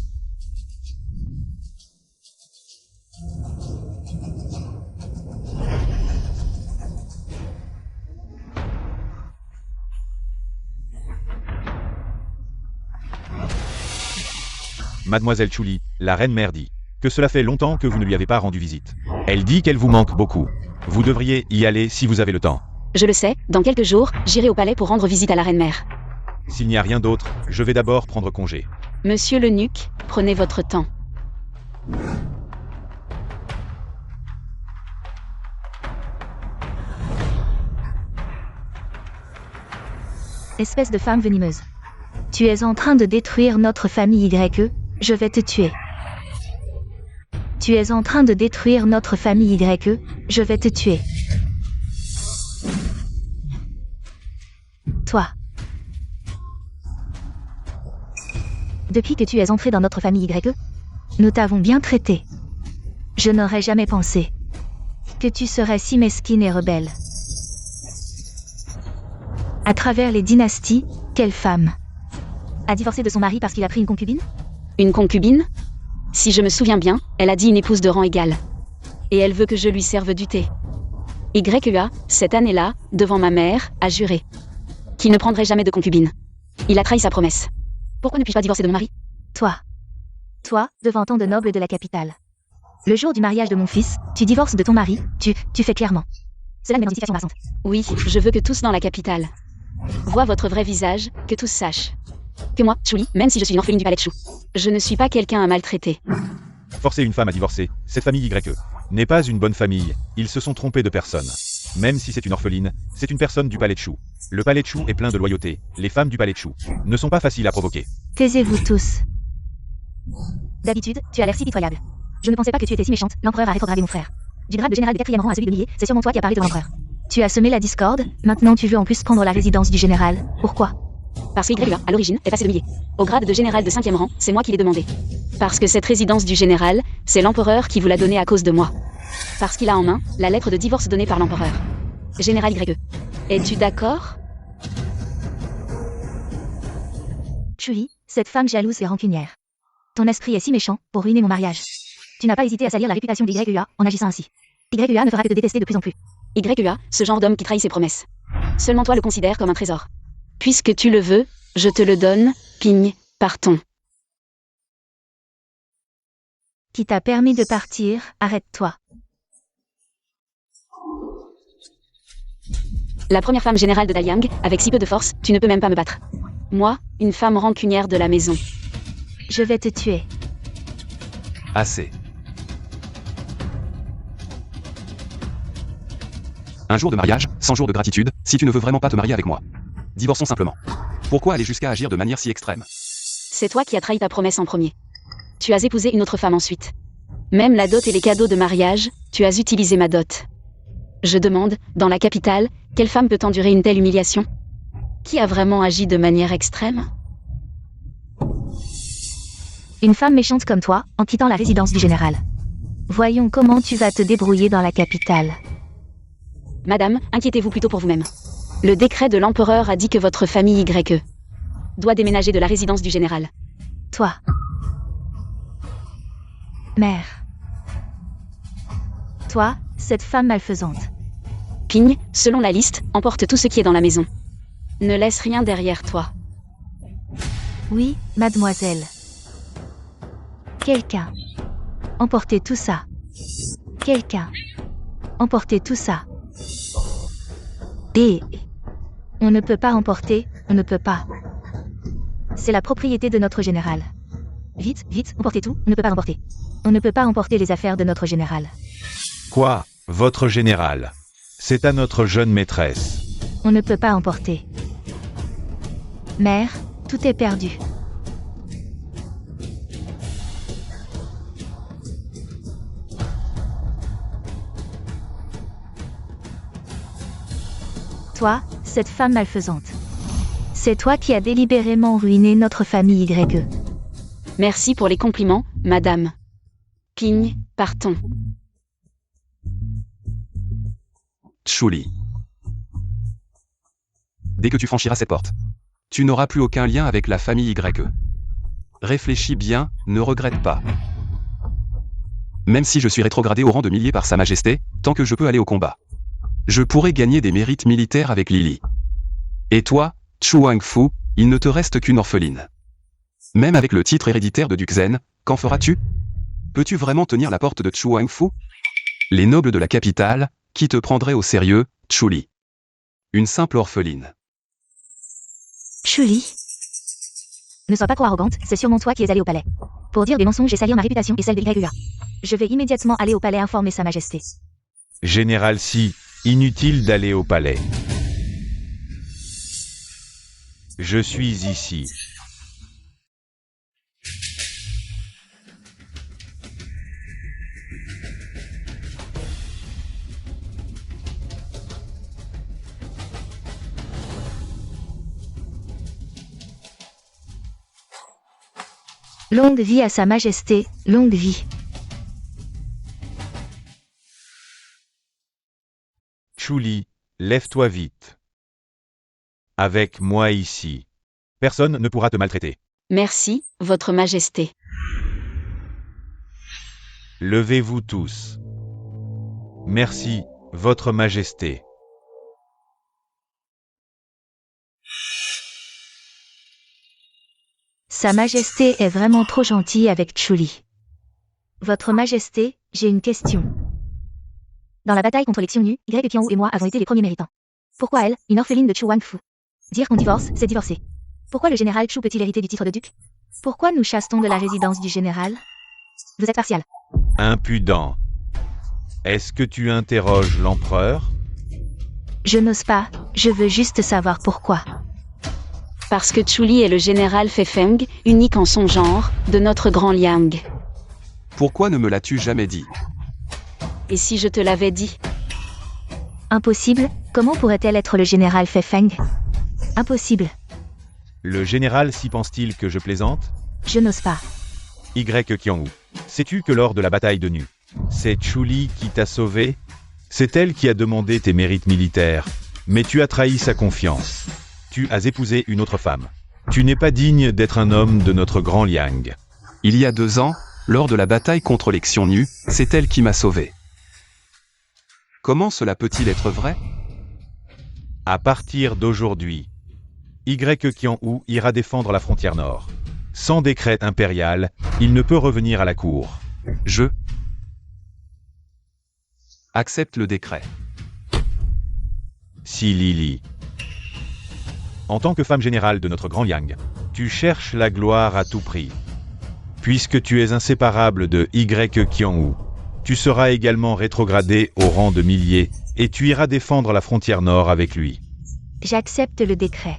Mademoiselle Chuli, la reine mère dit que cela fait longtemps que vous ne lui avez pas rendu visite. Elle dit qu'elle vous manque beaucoup. Vous devriez y aller si vous avez le temps. Je le sais, dans quelques jours, j'irai au palais pour rendre visite à la reine-mère. S'il n'y a rien d'autre, je vais d'abord prendre congé. Monsieur l'eunuque, prenez votre temps. Espèce de femme venimeuse. Tu es en train de détruire notre famille YE, je vais te tuer. Tu es en train de détruire notre famille YE, je vais te tuer. Toi. Depuis que tu es entré dans notre famille YE, nous t'avons bien traité. Je n'aurais jamais pensé que tu serais si mesquine et rebelle. À travers les dynasties, quelle femme a divorcé de son mari parce qu'il a pris une concubine? Une concubine? Si je me souviens bien, elle a dit une épouse de rang égal. Et elle veut que je lui serve du thé. YEA, cette année-là, devant ma mère, a juré qu'il ne prendrait jamais de concubine. Il a trahi sa promesse. Pourquoi ne puis-je pas divorcer de mon mari? Toi, devant tant de nobles de la capitale. Le jour du mariage de mon fils, tu divorces de ton mari, tu fais clairement. Cela me met dans une situation embarrassante. Oui, je veux que tous dans la capitale voient votre vrai visage, que tous sachent que moi, Chuli, même si je suis une orpheline du palais de Chou, je ne suis pas quelqu'un à maltraiter. Forcer une femme à divorcer, cette famille YE, n'est pas une bonne famille, ils se sont trompés de personne. Même si c'est une orpheline, c'est une personne du palais de Chou. Le palais de Chou est plein de loyauté, les femmes du palais de Chou ne sont pas faciles à provoquer. Taisez-vous tous. D'habitude, tu as l'air si pitoyable. Je ne pensais pas que tu étais si méchante, l'empereur a rétrogradé mon frère. Du grade de général de 4e rang à celui de millier, c'est sûrement toi qui as parlé devant l'empereur. Tu as semé la discorde, maintenant tu veux en plus prendre la résidence du général, pourquoi? Parce que YEA, à l'origine, est passé de millier au grade de général de 5e rang, c'est moi qui l'ai demandé. Parce que cette résidence du général, c'est l'empereur qui vous l'a donnée à cause de moi. Parce qu'il a en main la lettre de divorce donnée par l'empereur. Général YE. Es-tu d'accord? Chuli, cette femme jalouse et rancunière. Ton esprit est si méchant pour ruiner mon mariage. Tu n'as pas hésité à salir la réputation de YEA en agissant ainsi. YEA ne fera que te détester de plus en plus. YEA, ce genre d'homme qui trahit ses promesses. Seulement toi le considères comme un trésor. Puisque tu le veux, je te le donne, Pigne, partons. Qui t'a permis de partir, arrête-toi. La première femme générale de Daliang, avec si peu de force, tu ne peux même pas me battre. Moi, une femme rancunière de la maison. Je vais te tuer. Assez. Un jour de mariage, 100 jours de gratitude, si tu ne veux vraiment pas te marier avec moi. Divorçons simplement. Pourquoi aller jusqu'à agir de manière si extrême? C'est toi qui as trahi ta promesse en premier. Tu as épousé une autre femme ensuite. Même la dot et les cadeaux de mariage, tu as utilisé ma dot. Je demande, dans la capitale, quelle femme peut endurer une telle humiliation? Qui a vraiment agi de manière extrême? Une femme méchante comme toi, en quittant la résidence du général. Voyons comment tu vas te débrouiller dans la capitale. Madame, inquiétez-vous plutôt pour vous-même. Le décret de l'empereur a dit que votre famille YE doit déménager de la résidence du général. Toi. Mère. Toi, cette femme malfaisante. Pigne, selon la liste, emporte tout ce qui est dans la maison. Ne laisse rien derrière toi. Oui, mademoiselle. Quelqu'un. Emportez tout ça. Quelqu'un. Emportez tout ça. Et... On ne peut pas emporter, on ne peut pas. C'est la propriété de notre général. Vite, vite, emportez tout, on ne peut pas emporter. On ne peut pas emporter les affaires de notre général. Quoi, votre général? C'est à notre jeune maîtresse. On ne peut pas emporter. Mère, Tout est perdu. Toi, cette femme malfaisante. C'est toi qui as délibérément ruiné notre famille YE. Merci pour les compliments, madame. Ping, partons. Chuli. Dès que tu franchiras cette porte, tu n'auras plus aucun lien avec la famille YE. Réfléchis bien, ne regrette pas. Même si je suis rétrogradé au rang de millier par Sa Majesté, tant que je peux aller au combat, je pourrai gagner des mérites militaires avec Lily. Et toi, Chu Wangfu, il ne te reste qu'une orpheline. Même avec le titre héréditaire de duc Zen, qu'en feras-tu? Peux-tu vraiment tenir la porte de Chu Wangfu? Les nobles de la capitale, qui te prendraient au sérieux, Chuli? Une simple orpheline. Chuli. Ne sois pas trop arrogante, c'est sûrement toi qui es allée au palais. Pour dire des mensonges et salir ma réputation et celle de YUA. Je vais immédiatement aller au palais informer Sa Majesté. Général Si, inutile d'aller au palais. Je suis ici. Longue vie à Sa Majesté, longue vie. Chuli, lève-toi vite. Avec moi ici. Personne ne pourra te maltraiter. Merci, votre majesté. Levez-vous tous. Merci, votre majesté. Sa Majesté est vraiment trop gentille avec Chuli. Votre Majesté, j'ai une question. Dans la bataille contre les Xiongnu, Y Qianwu et moi avons été les premiers méritants. Pourquoi elle, une orpheline de Chu Wangfu? Dire qu'on divorce, c'est divorcer. Pourquoi le général Chu peut-il hériter du titre de duc? Pourquoi nous chasse-t-on de la résidence du général? Vous êtes partial. Impudent. Est-ce que tu interroges l'empereur? Je n'ose pas, je veux juste savoir pourquoi. Parce que Chuli est le général Fei-Feng, unique en son genre, de notre grand Liang. Pourquoi ne me l'as-tu jamais dit? Et si je te l'avais dit? Impossible, comment pourrait-elle être le général Fei-Feng? Impossible. Le général Si pense-t-il que je plaisante? Je n'ose pas. Y Qianwu. Sais-tu que lors de la bataille de Nu, c'est Chuli qui t'a sauvé? C'est elle qui a demandé tes mérites militaires, mais tu as trahi sa confiance. Tu as épousé une autre femme. Tu n'es pas digne d'être un homme de notre grand Liang. Il y a 2 ans, lors de la bataille contre les Xiongnu, c'est elle qui m'a sauvé. Comment cela peut-il être vrai? À partir d'aujourd'hui, Y Qianwu ira défendre la frontière nord. Sans décret impérial, il ne peut revenir à la cour. Je accepte le décret. Si Lily, en tant que femme générale de notre grand Liang, tu cherches la gloire à tout prix. Puisque tu es inséparable de Y Qianwu, tu seras également rétrogradé au rang de millier et tu iras défendre la frontière nord avec lui. J'accepte le décret.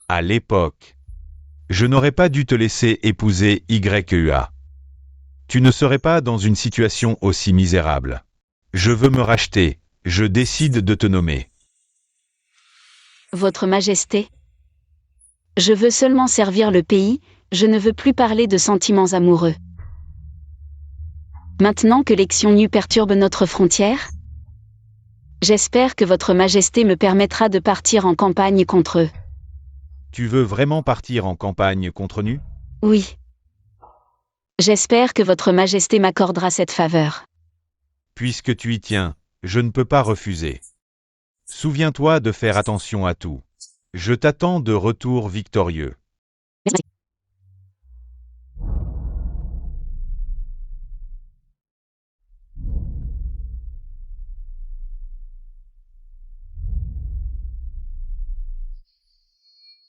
À l'époque, je n'aurais pas dû te laisser épouser YUA. Tu ne serais pas dans une situation aussi misérable. Je veux me racheter, je décide de te nommer. Votre majesté. Je veux seulement servir le pays, je ne veux plus parler de sentiments amoureux. Maintenant que les Xiongnu perturbent notre frontière, j'espère que votre majesté me permettra de partir en campagne contre eux. Tu veux vraiment partir en campagne contre Nu? Oui. J'espère que votre majesté m'accordera cette faveur. Puisque tu y tiens, je ne peux pas refuser. Souviens-toi de faire attention à tout. Je t'attends de retour victorieux. Merci.